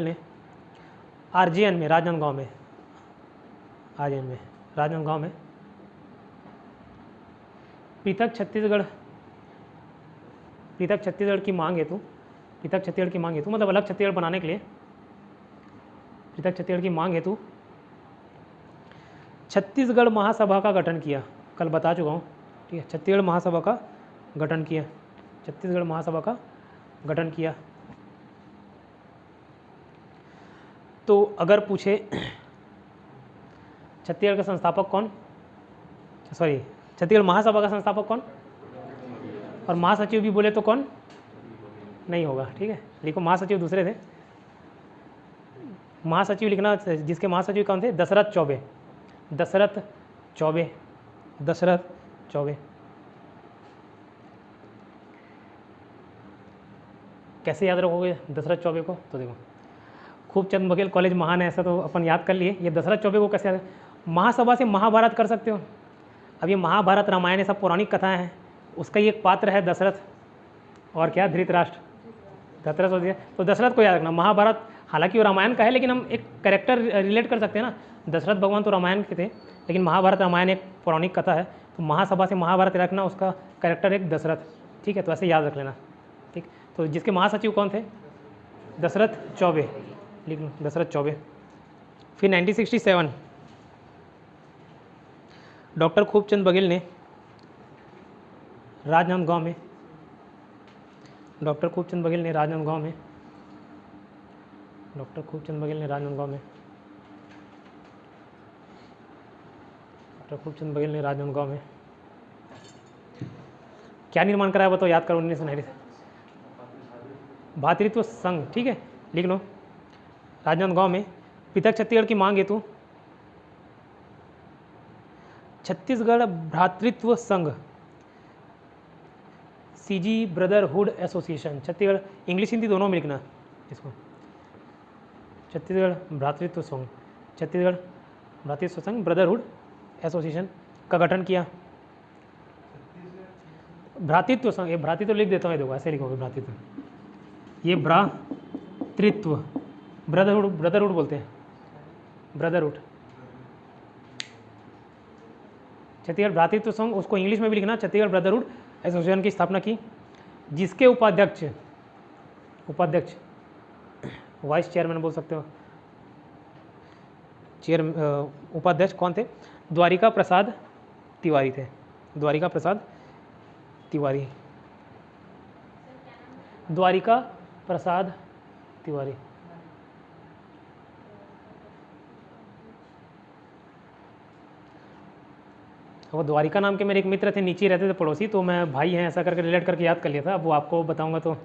ने आरजीएन में, राजनांदगांव में, राजनांदगांव में पृथक छत्तीसगढ़ की मांग हेतु, मतलब अलग छत्तीसगढ़ बनाने के लिए, पृथक छत्तीसगढ़ की मांग हेतु छत्तीसगढ़ महासभा का गठन किया। कल बता चुका हूँ, ठीक है। छत्तीसगढ़ महासभा का गठन किया, छत्तीसगढ़ महासभा का गठन किया। तो अगर पूछे छत्तीसगढ़ का संस्थापक कौन, सॉरी छत्तीसगढ़ महासभा का संस्थापक कौन, और महासचिव भी बोले तो कौन, नहीं होगा, ठीक है। लिखो महासचिव दूसरे थे, महासचिव लिखना, जिसके महासचिव कौन थे, दशरथ चौबे। कैसे याद रखोगे दशरथ चौबे को, तो देखो खूबचंद बघेल कॉलेज महान है, ऐसा तो अपन याद कर लिए। ये दशरथ चौबे को कैसे याद, महासभा से महाभारत कर सकते हो। अब ये महाभारत रामायण ये सब पौराणिक कथाएं हैं, उसका ही एक पात्र है दशरथ, और क्या धृतराष्ट्र, दशरथ हो गया। तो दशरथ को याद रखना। महाभारत हालांकि वो रामायण का है, लेकिन हम एक कैरेक्टर रिलेट कर सकते हैं ना, दशरथ भगवान तो रामायण के थे, लेकिन महाभारत रामायण एक पौराणिक कथा है, तो महासभा से महाभारत रखना, उसका कैरेक्टर एक दशरथ, ठीक है। तो ऐसे याद रख लेना, ठीक। तो जिसके महासचिव कौन थे, दशरथ चौबे, लिख लो दशरथ चौबे। फिर 1967 डॉक्टर खूबचंद बघेल ने राजनांदगांव में, डॉक्टर खूबचंद बघेल ने राजनांदगांव में क्या निर्माण कराया बताओ, याद करो। 1990 भातृत्व संघ, ठीक है, लिख लो। राजनांदगांव में पृथक छत्तीसगढ़ की मांग हेतु छत्तीसगढ़ भ्रातृत्व संघ, CG brotherhood association, Chhattisgarh, English Hindi दोनों में लिखना इसको, छत्तीसगढ़ भ्रातृत्व संघ ब्रदरहुड एसोसिएशन का गठन किया। भ्रातृत्व संघ, ये भ्रातृत्व लिख देता हूँ, देखो ऐसे लिखोगे भ्रातृत्व, ये भ्रातृत्व, ब्रदरहुड बोलते हैं, ब्रदरहुड, छत्तीसगढ़ भ्रातृत्व संघ, उसको इंग्लिश में भी लिखना, छत्तीसगढ़ ब्रदरहुड एसोसिएशन की स्थापना की, जिसके उपाध्यक्ष वाइस चेयरमैन बोल सकते हो, उपाध्यक्ष कौन थे, द्वारिका प्रसाद तिवारी थे, द्वारिका प्रसाद तिवारी। वो द्वारिका नाम के मेरे एक मित्र थे, नीचे ही रहते थे पड़ोसी, तो मैं भाई हैं ऐसा करके रिलेट करके याद कर लिया था। अब वो आपको बताऊंगा तो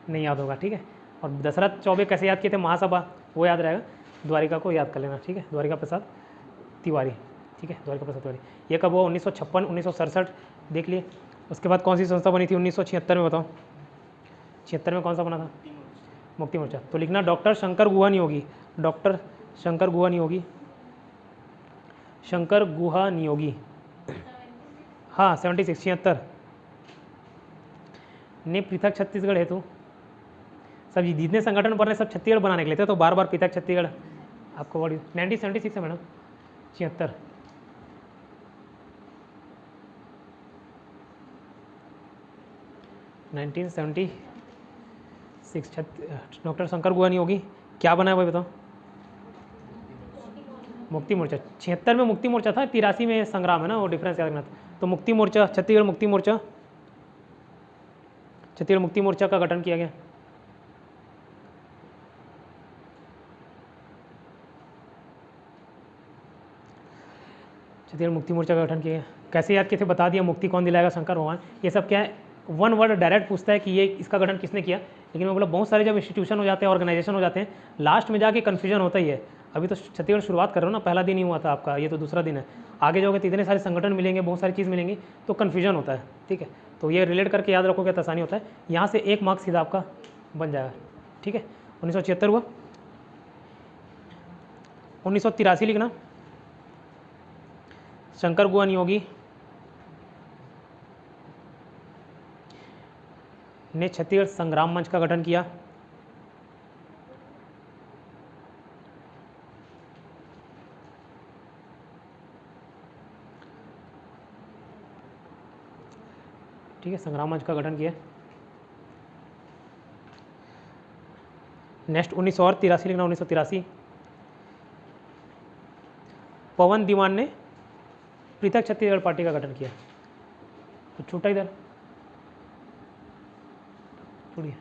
नहीं याद होगा, ठीक है। और दशरथ चौबे कैसे याद किए थे, महासभा, वो याद रहेगा। द्वारिका को याद कर लेना, ठीक है, द्वारिका प्रसाद तिवारी, ठीक है, द्वारिका प्रसाद तिवारी। ये कब हुआ, 1956, 1967 देख लिए। उसके बाद कौन सी संस्था बनी थी 1976 में, बताओ 76 में कौन सा बना था, मुक्ति मोर्चा। तो लिखना डॉक्टर शंकर गुहा नियोगी, डॉक्टर शंकर गुहा नियोगी, शंकर गुहा नियोगी, हाँ 76 ने पृथक छत्तीसगढ़ हेतु, सब जितने संगठन बन रहे सब छत्तीसगढ़ बनाने के लिए थे, तो बार बार पृथक छत्तीसगढ़ आपको वर्ड 1976 है मैडम, 76 1976 डॉक्टर शंकर गुहा नियोगी क्या बना है भाई बताओ। मुक्ति मोर्चा 76 में मुक्ति मोर्चा था, 83 में संग्राम है ना, वो डिफरेंस याद रखना था। तो मुक्ति मोर्चा, छत्तीसगढ़ मुक्ति मोर्चा, छत्तीसगढ़ मुक्ति मोर्चा का गठन किया गया। छत्तीसगढ़ मुक्ति मोर्चा का गठन किया गया। कैसे याद किए थे बता दिया, मुक्ति कौन दिलाएगा, शंकर भगवान। ये सब क्या है, वन वर्ड डायरेक्ट पूछता है कि ये इसका गठन किसने किया, लेकिन मैं बोला बहुत सारे जब इंस्टीट्यूशन हो जाते हैं, ऑर्गेनाइजेशन हो जाते हैं, लास्ट में जाके कन्फ्यूजन होता ही है। अभी तो छत्तीसगढ़ शुरुआत कर रहे हो ना, पहला दिन ही हुआ था आपका, ये तो दूसरा दिन है। आगे जाओगे तो इतने सारे संगठन मिलेंगे, बहुत सारी चीज़ मिलेंगी, तो कन्फ्यूजन होता है, ठीक है। तो ये रिलेट करके याद रखोगे तो आसानी होता है। यहाँ से 1 मार्क्स सीधा आपका बन जाएगा, ठीक है। 1976 हुआ। 1983 लिखना, शंकर गुहा नियोगी ने छत्तीसगढ़ संग्राम मंच का गठन किया। ठीक है, संग्राम मंच का गठन किया। नेक्स्ट 1983 लिखना, 1983 पवन दीवान ने पृथक छत्तीसगढ़ पार्टी का गठन किया। तो छूटा इधर, छूटिए।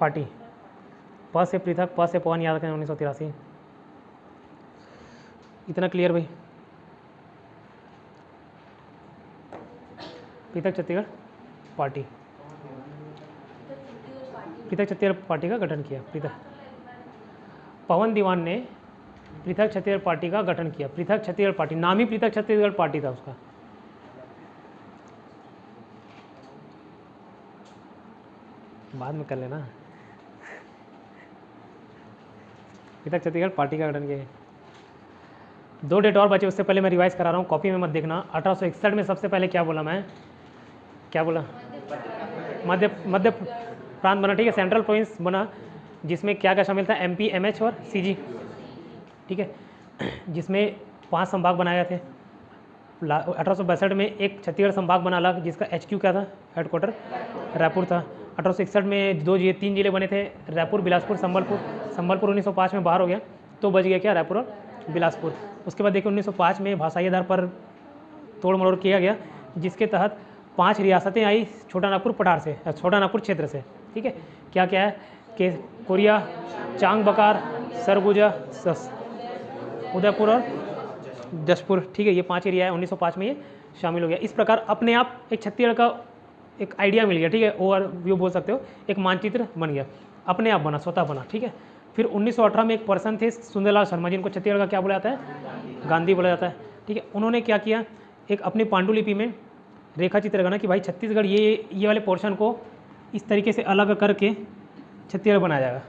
पार्टी, प से पृथक, प से पवन याद रखें, 1983। इतना क्लियर भाई। पृथक छत्तीसगढ़ पार्टी, पृथक छत्तीसगढ़ पार्टी का गठन किया। पृथक पवन दीवान ने पृथक छत्तीसगढ़ पार्टी का गठन किया। पृथक छत्तीसगढ़ पार्टी, नाम ही पृथक छत्तीसगढ़ पार्टी था उसका। बाद में कर लेना। पृथक छत्तीसगढ़ पार्टी का गठन किया। 2 डेट और बचे, उससे पहले मैं रिवाइज करा रहा हूँ, कॉपी में मत देखना। 1861 में सबसे पहले क्या बोला मैं, क्या बोला, मध्य प्रांत बना, ठीक है, सेंट्रल प्रोविंस बना, जिसमें क्या क्या शामिल था, MP, MH और CG, ठीक है, जिसमें 5 संभाग बनाए गए थे। 1862 में एक छत्तीसगढ़ संभाग बना अलग, जिसका HQ क्या था, हेडक्वार्टर रायपुर था। 1861 में 3 जिले बने थे, रायपुर, बिलासपुर, संबलपुर। संबलपुर 1905 में बाहर हो गया, तो बच गया क्या, रायपुर और बिलासपुर। उसके बाद देखिए 1905 में भाषाई आधार पर तोड़ मरोड़ किया गया, जिसके तहत 5 रियासतें आई छोटा नागपुर पठार से, छोटा नागपुर क्षेत्र से, ठीक है। क्या क्या है कि कोरिया, चांग बकार, सरगुजा, उदयपुर और जसपुर, ठीक है, ये 5 एरिया है। 1905 में ये शामिल हो गया। इस प्रकार अपने आप एक छत्तीसगढ़ का एक आइडिया मिल गया, ठीक है, ओवरव्यू बोल सकते हो, एक मानचित्र बन गया, अपने आप बना, स्वतः बना, ठीक है। फिर 1918 में एक पर्सन थे सुंदरलाल शर्मा, जिनको छत्तीसगढ़ का क्या बोला जाता है, गांधी बोला जाता है, ठीक है। उन्होंने क्या किया, एक अपनी पांडुलिपि में रेखा चित्र बना कि भाई छत्तीसगढ़ ये वाले पोर्शन को इस तरीके से अलग करके छत्तीसगढ़ बनाया जाएगा।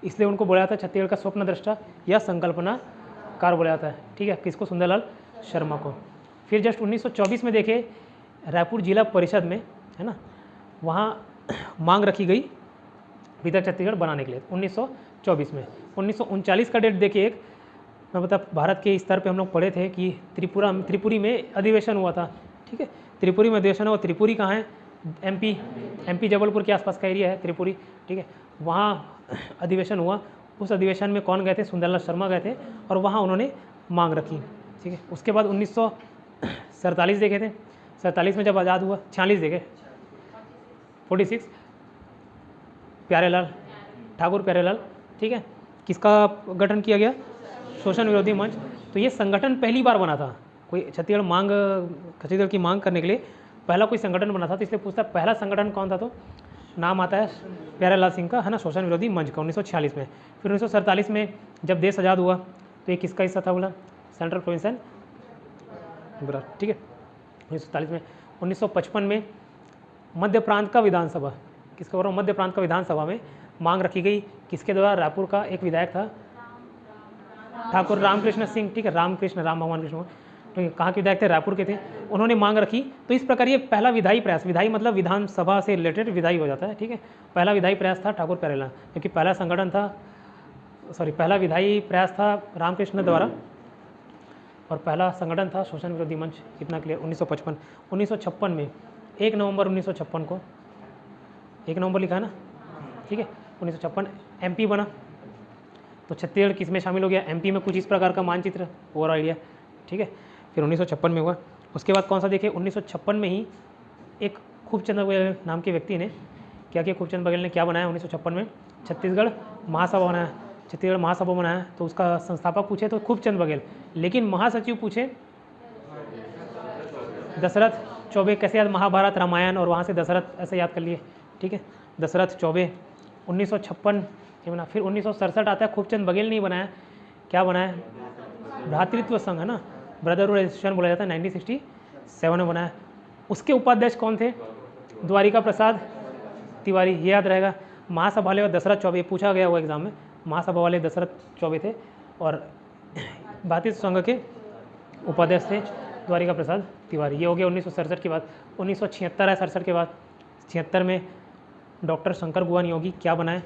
इसलिए उनको बोला जाता है छत्तीसगढ़ का स्वप्न दृष्टा या संकल्पनाकार बोला जाता है, ठीक है, किसको, सुंदरलाल शर्मा को। फिर जस्ट 1924 में देखे रायपुर जिला परिषद में, है ना, वहाँ मांग रखी गई पृथक छत्तीसगढ़ बनाने के लिए 1924 में। 1939 का डेट देखिए, एक मैं बता, भारत के स्तर पे हम लोग पढ़े थे कि त्रिपुरी में अधिवेशन हुआ था, ठीक है, त्रिपुरी में अधिवेशन हुआ। त्रिपुरी कहाँ है, MP जबलपुर के आसपास का एरिया है त्रिपुरी, ठीक है, वहाँ अधिवेशन हुआ। उस अधिवेशन में कौन गए थे, सुंदरलाल शर्मा गए थे, और वहाँ उन्होंने मांग रखी, ठीक है। उसके बाद 1947 देखे थे, 47 में जब आज़ाद हुआ, 46 देखे, 46 प्यारेलाल ठाकुर प्यारेलाल, ठीक है। किसका गठन किया गया? शोषण विरोधी मंच। तो ये संगठन पहली बार बना था, कोई छत्तीसगढ़ की मांग करने के लिए पहला कोई संगठन बना था, तो इसलिए पूछता है पहला संगठन कौन था, तो नाम आता है प्यारेलाल सिंह का, है ना, शोषण विरोधी मंच का 1946 में। फिर 1947 में जब देश आज़ाद हुआ तो ये किसका हिस्सा था? बोला सेंट्रल प्रोविंस एंड, ठीक है। 1947 में 1955 में मध्य प्रांत का विधानसभा, किसका बोल रहा हूँ, मध्य प्रांत का विधानसभा में मांग रखी गई, किसके द्वारा? रायपुर का एक विधायक था ठाकुर रामकृष्ण सिंह, ठीक है, राम भगवान कृष्ण, तो कहाँ के विधायक थे? रायपुर के थे। उन्होंने मांग रखी, तो इस प्रकार ये पहला विधायी प्रयास, विधायी मतलब विधानसभा से रिलेटेड विधायी हो जाता है, ठीक है। पहला विधायी प्रयास था ठाकुर प्यारेलाल, क्योंकि पहला संगठन था, पहला विधायी प्रयास था रामकृष्ण द्वारा, और पहला संगठन था शोषण विरोधी मंच। कितना क्लियर? 1955। 1956 में 1 नवंबर 1956 को, 1 नवंबर लिखा है ना, ठीक है। 1956 MP बना, तो छत्तीसगढ़ किस में शामिल हो गया? MP में। कुछ इस प्रकार का मानचित्र ओवर आइडिया, ठीक है। फिर 1956 में हुआ। उसके बाद कौन सा देखिए, 1956 में ही एक खूबचंद बघेल नाम के व्यक्ति ने क्या किया? खूबचंद बघेल ने क्या बनाया 1956 में? छत्तीसगढ़ महासभा बनाया, छत्तीसगढ़ महासभा बनाया। तो उसका संस्थापक पूछे तो खूबचंद बघेल, लेकिन महासचिव पूछे दशरथ चौबे। कैसे याद? महाभारत रामायण और वहाँ से दशरथ, ऐसे याद कर लिए, ठीक है, दशरथ चौबे। 1956 ये बना। फिर 1967 आता है, खूबचंद बघेल ने बनाया, क्या बनाया? भ्रातृत्व संघ, है ना, ब्रदरहुड एसोसिएशन बोला जाता है, 1967 में बनाया। उसके उपाध्यक्ष कौन थे? द्वारिका प्रसाद तिवारी, ये याद रहेगा। महासभा वाले दशरथ चौबे, पूछा गया वो एग्जाम में, महासभा वाले दशरथ चौबे थे, और भ्रातृत्व संघ के उपाध्यक्ष थे द्वारिका प्रसाद तिवारी। ये हो गया 1967 के बाद। 1976 है 67 के बाद। 76 में डॉक्टर शंकर गुहा योगी क्या बनाए?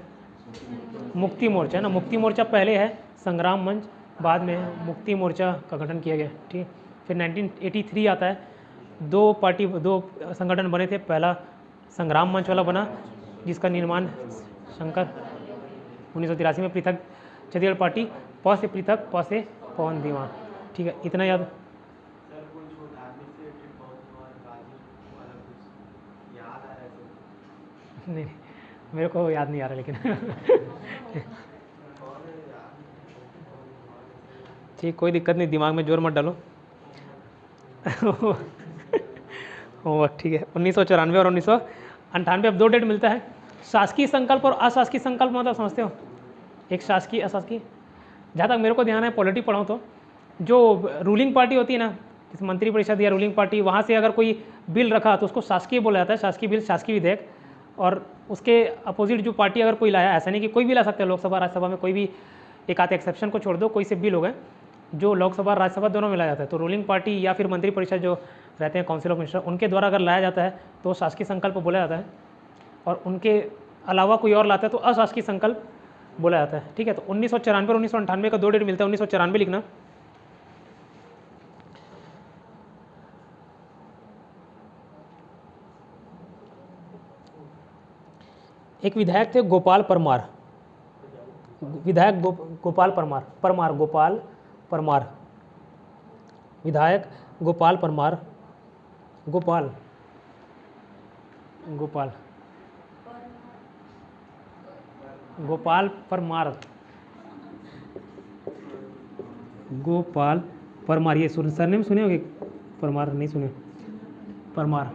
मुक्ति मोर्चा, है ना। मुक्ति मोर्चा पहले है संग्राम मंच, बाद में मुक्ति मोर्चा का गठन किया गया, ठीक है। फिर 1983 आता है, 2 संगठन बने थे। पहला संग्राम मंच वाला बना, जिसका निर्माण शंकर, 1983 में पृथक छत्तीसगढ़ पार्टी, प से पृथक, प से पवन दीवान, ठीक है। इतना याद। नहीं, मेरे को याद नहीं आ रहा, लेकिन ठीक, कोई दिक्कत नहीं, दिमाग में जोर मत डालो। ठीक है। 1994 और 1998, अब 2 डेट मिलता है। शासकीय संकल्प और अशासकीय संकल्प मतलब समझते हो? एक शासकीय, अशासकीय। जहाँ तक मेरे को ध्यान है, पॉलिटी पढ़ाऊँ तो जो रूलिंग पार्टी होती है ना, जैसे मंत्री परिषद या रूलिंग पार्टी, वहाँ से अगर कोई बिल रखा तो उसको शासकीय बोला जाता है, शासकीय बिल, शासकीय विधेयक। और उसके अपोजिट जो पार्टी अगर कोई लाया, ऐसा नहीं कि कोई भी ला सकते हैं, लोकसभा राज्यसभा में कोई भी, एक आधे एक्सेप्शन को छोड़ दो, कोई से बिल हो गए जो लोकसभा राज्यसभा दोनों में लाया जाता है, तो रूलिंग पार्टी या फिर मंत्री परिषद जो रहते हैं, काउंसिल ऑफ मिनिस्टर, उनके द्वारा अगर लाया जाता है तो शासकीय संकल्प बोला जाता है, और उनके अलावा कोई और लाता है तो अशासकीय संकल्प बोला जाता है, ठीक है। तो 1994 और 1998 का 2 डेट मिलता है। 1994 लिखना, एक विधायक थे गोपाल परमार, विधायक गोपाल परमार, गोपाल परमार, विधायक गोपाल परमार, गोपाल परमार, ये सरनेम सुने होंगे? परमार नहीं सुने? परमार,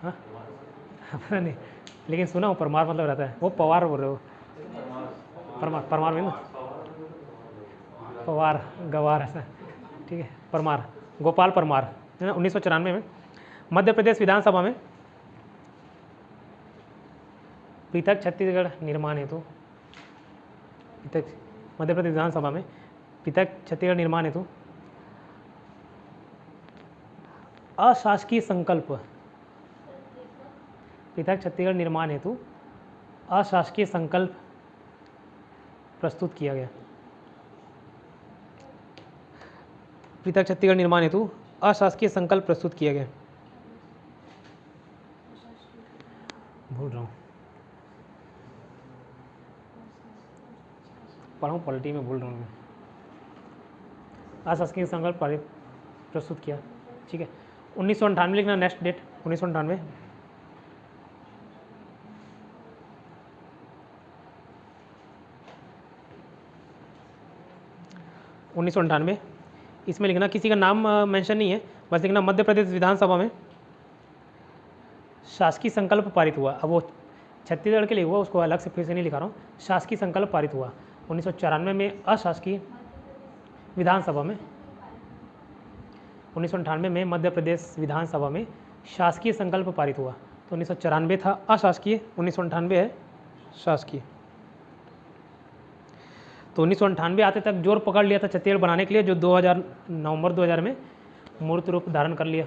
हाँ पता नहीं, लेकिन सुना हूँ परमार मतलब रहता है। वो पवार बोल रहे हो? परमार में ना, पवार गवार ऐसा, ठीक है। परमार, गोपाल परमार, है ना। 1994 में मध्य प्रदेश विधानसभा में पृथक छत्तीसगढ़ निर्माण हेतु, मध्य प्रदेश विधानसभा में पृथक छत्तीसगढ़ निर्माण हेतु अशासकीय संकल्प, पृथक छत्तीसगढ़ निर्माण हेतु अशासकीय संकल्प प्रस्तुत किया गया। पृथक छत्तीसगढ़ निर्माण हेतु अशासकीय संकल्प प्रस्तुत किया गया। भूल रहा हूँ, पढ़ाऊँ पॉलिटी में, भूल रहा हूँ मैं। अशासकीय संकल्प प्रस्तुत किया, ठीक है। 1998 लिखना, नेक्स्ट डेट 1998। 1998। इसमें लिखना, किसी का नाम मेंशन नहीं है, बस लिखना मध्य प्रदेश विधानसभा में शासकीय संकल्प पारित हुआ। अब वो छत्तीसगढ़ के लिए हुआ, उसको अलग से फिर से नहीं लिखा रहा हूँ। शासकीय संकल्प पारित हुआ 1994 में, अशासकीय विधानसभा में 1998 में मध्य प्रदेश विधानसभा में शासकीय संकल्प पारित हुआ। तो 1994 था अशासकीय, 1998 है शासकीय। तो 1998 आते तक जोर पकड़ लिया था छत्तीसगढ़ बनाने के लिए, जो नवंबर 2000 में मूर्त रूप धारण कर लिया।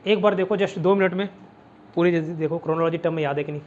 एक बार देखो, जस्ट 2 मिनट में पूरी देखो क्रोनोलॉजी टर्म में याद है कि नहीं।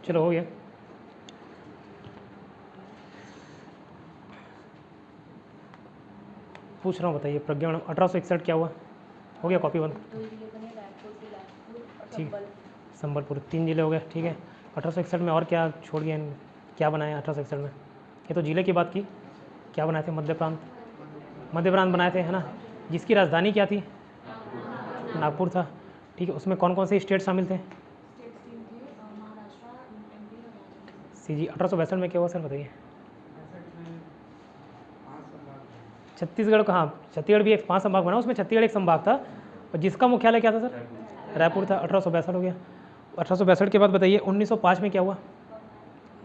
चलो हो गया। पूछ रहा हूँ, बताइए प्रज्ञा मैडम 1861 क्या हुआ? हो गया कॉपी 1? ठीक, संबलपुर 3 जिले हो गए, ठीक है। 1861 में और क्या छोड़ गया, क्या बनाया 1861 में? ये तो जिले की बात की, क्या बनाए थे? मध्य प्रांत बनाए थे, है ना। जिसकी राजधानी क्या थी? नागपुर था, ठीक है। उसमें कौन कौन से स्टेट शामिल थे? जी 1862 में क्या हुआ सर, बताइए। छत्तीसगढ़ कहाँ? छत्तीसगढ़ भी एक 5 संभाग बना, उसमें छत्तीसगढ़ एक संभाग था, और जिसका मुख्यालय क्या था सर? रायपुर था। 1862 हो गया। 1862 के बाद बताइए 1905 में क्या हुआ?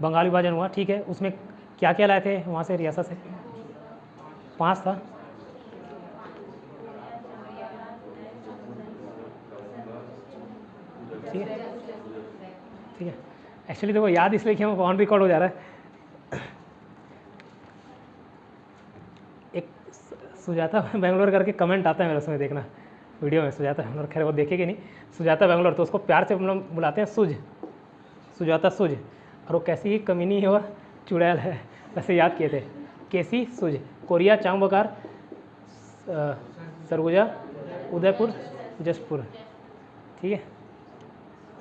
बंगाल विभाजन हुआ, ठीक है। उसमें क्या क्या लाए थे वहाँ से, रियासत से? 5 था। ठीक है, ठीक है। एक्चुअली देखो याद इसलिए कि ऑन रिकॉर्ड हो जा रहा है। एक सुजाता बेंगलोर करके कमेंट आता है मेरे उसमें, देखना वीडियो में, सुजाता बेंगलोर, खैर वो देखेगी नहीं, सुजाता बेंगलोर, तो उसको प्यार से हम लोग बुलाते हैं सुजाता सुज, और वो कैसी ही कमीनी है और चुड़ैल है, वैसे याद किए थे। कैसी सुज, कोरिया, चांगबकार, सरगुजा, उदयपुर, जसपुर, ठीक है।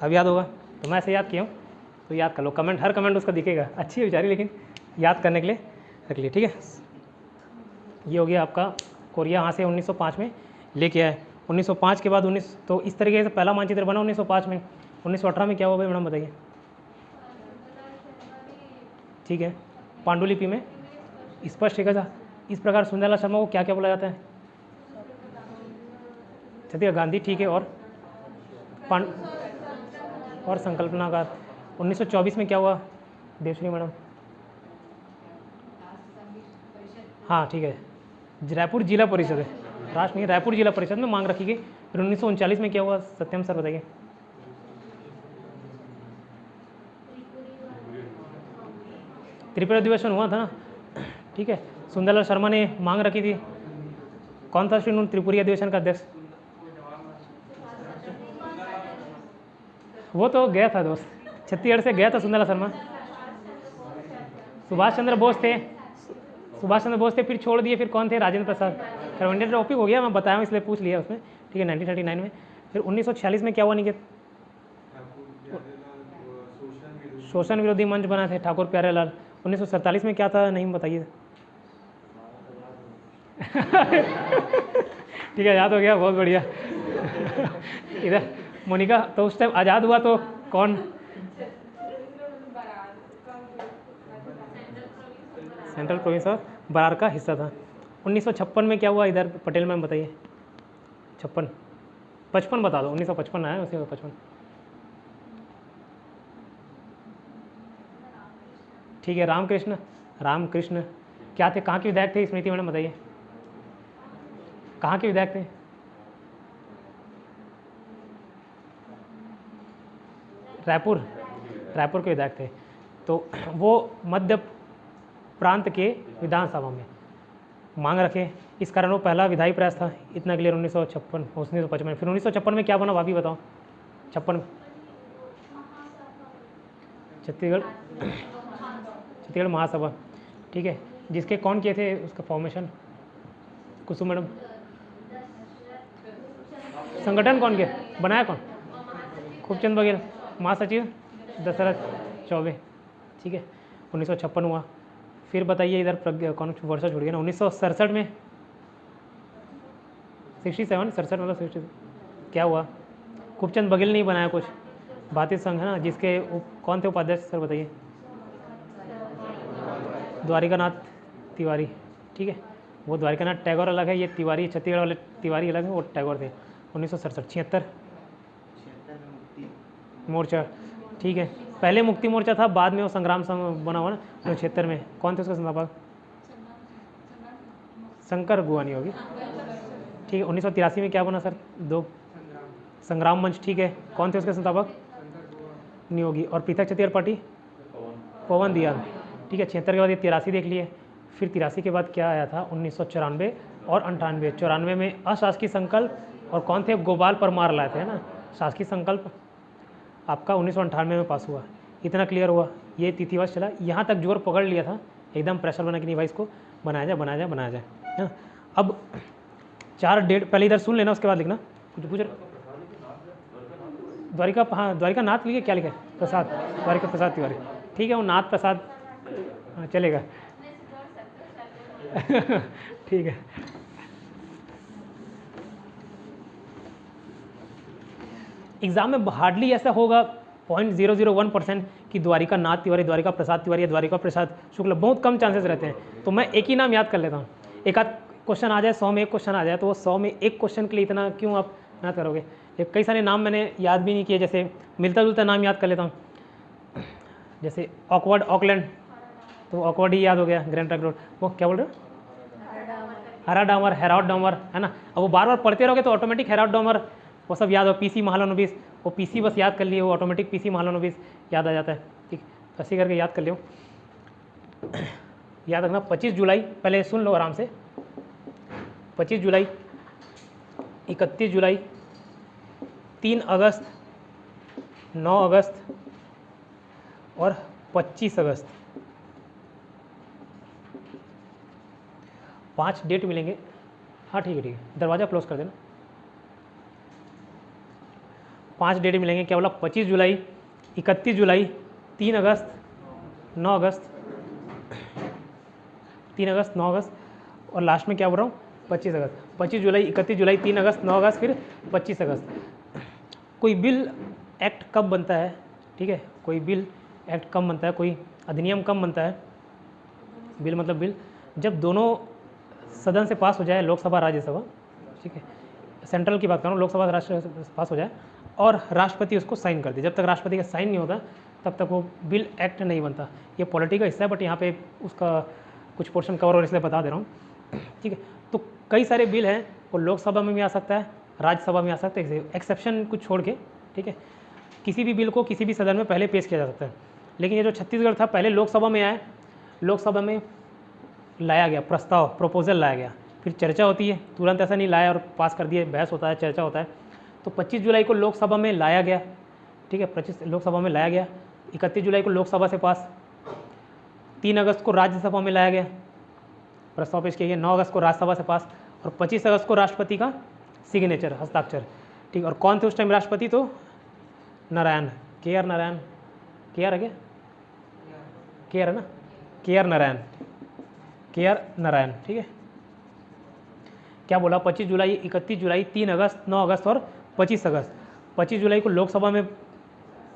अब याद होगा, तो मैं ऐसे याद किया हूँ। तो याद कर लो, कमेंट हर कमेंट उसका दिखेगा, अच्छी है बेचारी लेकिन याद करने के लिए रख लिए, ठीक है। ये हो गया आपका कोरिया, यहाँ से 1905 में लेके आए। 1905 के बाद 19, तो इस तरीके से पहला मानचित्र बना 1905 में। 1918 में क्या हुआ भाई मैडम बताइए? ठीक है, पांडुलिपि में स्पष्ट है था। इस प्रकार सुंदरलाल शर्मा को क्या क्या बोला जाता है? छत्तीसगढ़ गांधी, ठीक है। और संकल्पनाकार। 1924 में क्या हुआ देवश्री मैडम? हाँ ठीक है, रायपुर जिला परिषद है, राष्ट्र नहीं, रायपुर जिला परिषद में मांग रखी गई। फिर 1939 में क्या हुआ सत्यम सर बताइए? त्रिपुरा अधिवेशन हुआ था ना, ठीक है। सुंदरलाल शर्मा ने मांग रखी थी, कौन था श्री त्रिपुरी अधिवेशन का अध्यक्ष? वो तो गया था दोस्त, छत्तीसगढ़ से गया था सुंदरलाल शर्मा। सुभाष चंद्र बोस थे, फिर छोड़ दिए। फिर कौन थे? राजेंद्र प्रसाद। खरवंडिया टॉपिक हो गया, मैं बताया हूँ इसलिए पूछ लिया उसमें, ठीक है। 1939 में। फिर 1946 में क्या हुआ निकेत? शोषण विरोधी मंच बना थे ठाकुर प्यारेलाल। 1947 में क्या था? नहीं बताइए। ठीक है, याद हो गया, बहुत बढ़िया। इधर मोनिका, तो उस टाइम आज़ाद हुआ तो कौन? सेंट्रल प्रोविंस ऑफ बरार का हिस्सा था। 1956 में क्या हुआ इधर? पटेल मैम बताइए। 55 बता दो, 1955 आया उसी में 55। ठीक है, रामकृष्ण क्या थे, कहाँ के विधायक थे? स्मृति मैडम बताइए, कहाँ के विधायक थे? रायपुर के विधायक थे। तो वो मध्य प्रांत के विधानसभा में मांग रखे, इस कारण वो पहला विधायी प्रयास था। इतना क्लियर। 1955। फिर 1956 में क्या बना भाभी बताओ? 56 छत्तीसगढ़ महासभा, ठीक है। जिसके कौन किए थे उसका फॉर्मेशन? कुसुम मैडम। संगठन कौन किया, बनाया कौन? खूबचंद बघेल। महासचिव दशरथ चौबे, ठीक है। 1956 हुआ। फिर बताइए इधर कौन वर्षा छूट गया ना? 1967 में 67 मतलब 60 क्या हुआ? खूबचंद बघेल नहीं बनाया कुछ, भारतीय संघ है ना, जिसके कौन थे उपाध्यक्ष सर बताइए? द्वारिकानाथ तिवारी, ठीक है। वो द्वारिकानाथ टैगोर अलग है, ये तिवारी, छत्तीसगढ़ वाले तिवारी अलग है, वो टैगोर थे। 1967। 76 मोर्चा, ठीक है। पहले मुक्ति मोर्चा था, बाद में वो संग्राम संघ बना हुआ ना 76 में। कौन थे उसका संस्थापक? शंकर गुआनी होगी, ठीक है। 1983 में क्या बना सर? 2 संग्राम मंच, ठीक है। कौन थे उसके संस्थापक? नियोगी। और पृथक छत्तीसगढ़ पार्टी? पवन दयाल, ठीक है। 76 के बाद ये 83 देख लिए। फिर 83 के बाद क्या आया था? 1994 और 98। 94 में अशासकीय संकल्प, और कौन थे? गोपाल परमार लाए थे, है ना। शासकीय संकल्प आपका 1998 में पास हुआ। इतना क्लियर हुआ, ये तिथिवास चला। यहाँ तक जोर पकड़ लिया था, एकदम प्रेशर बना कि नहीं भाई इसको बनाया जाए, है। अब 4 डेट पहले इधर सुन लेना, उसके बाद लिखना। कुछ पूछ द्वारिका, हाँ द्वारिका नाथ लिखे, क्या लिखा है? प्रसाद, द्वारिका प्रसाद तिवारी, ठीक है। वो नाथ प्रसाद, हाँ चलेगा। ठीक है। एग्जाम में हार्डली ऐसा होगा 0.001% कि द्वारिका नाथ तिवारी, द्वारिका प्रसाद तिवारी या द्वारिका प्रसाद शुक्ल, बहुत कम चांसेस रहते हैं। तो मैं एक ही नाम याद कर लेता हूँ। एक आध क्वेश्चन आ जाए, 100 में एक क्वेश्चन आ जाए, तो वो 100 में एक क्वेश्चन के लिए इतना क्यों आप याद करोगे? कई सारे नाम मैंने याद भी नहीं किए, जैसे मिलता जुलता नाम याद कर लेता हूँ, जैसे ऑकवर्ड, ऑकलैंड, तो ऑकवर्ड ही याद हो गया। ग्रैंड ट्रंक रोड, वो क्या बोल रहे हो? हरा डामर, हेराउड डामर, है ना। अब वो बार बार पढ़ते रहोगे तो ऑटोमेटिक हेराउड डामर वो सब याद हो। पीसी महालनोबिस, वो पीसी बस याद कर लिए, वो ऑटोमेटिक पीसी महालनोबिस याद आ जाता है, ठीक। तो ऐसे करके याद कर लियो। याद रखना 25 जुलाई, पहले सुन लो आराम से। 25 जुलाई, 31 जुलाई, 3 अगस्त, 9 अगस्त और 25 अगस्त, 5 डेट मिलेंगे। हाँ ठीक है, दरवाज़ा क्लोज कर देना। 5 डेट मिलेंगे, क्या बोला? 25 जुलाई, 31 जुलाई, 3 अगस्त, 9 अगस्त, 3 अगस्त, 9 अगस्त, और लास्ट में क्या बोल रहा हूँ 25 अगस्त, 25 जुलाई, 31 जुलाई, 3 अगस्त, 9 अगस्त, फिर 25 अगस्त। कोई बिल एक्ट कब बनता है, ठीक है, कोई बिल एक्ट कब बनता है, कोई अधिनियम कब बनता है, बिल मतलब बिल, जब दोनों सदन से पास हो जाए, लोकसभा राज्यसभा, ठीक है, सेंट्रल की बात कर रहा हूँ, लोकसभा राष्ट्र पास हो जाए और राष्ट्रपति उसको साइन कर दे। जब तक राष्ट्रपति का साइन नहीं होता तब तक वो बिल एक्ट नहीं बनता। ये पॉलिटी का हिस्सा है, बट यहाँ पे उसका कुछ पोर्शन कवर और इसलिए बता दे रहा हूँ, ठीक है। तो कई सारे बिल हैं, वो लोकसभा में भी आ सकता है, राज्यसभा में आ सकता है, एक्सेप्शन कुछ छोड़ के, ठीक है। किसी भी बिल को किसी भी सदन में पहले पेश किया जा सकता है, लेकिन ये जो छत्तीसगढ़ था पहले लोकसभा में आया, लोकसभा में लाया गया प्रस्ताव, प्रपोजल लाया गया, फिर चर्चा होती है, तुरंत ऐसा नहीं लाया और पास कर दिए, बहस होता है, चर्चा होता है। तो 25 जुलाई को लोकसभा में लाया गया, ठीक है, 25 लोकसभा में लाया गया, 31 जुलाई को लोकसभा से पास, 3 अगस्त को राज्यसभा में लाया गया, प्रस्ताव पेश किया गया, 9 अगस्त को राज्यसभा से पास, और 25 अगस्त को राष्ट्रपति का सिग्नेचर, हस्ताक्षर, ठीक। और कौन थे उस टाइम राष्ट्रपति? तो नारायण, KR नारायण, KR है क्या? KR है ना, KR नारायण, KR नारायण, ठीक है। क्या बोला? 25 जुलाई, 31 जुलाई, 3 अगस्त, 9 अगस्त और 25 अगस्त। 25 जुलाई को लोकसभा में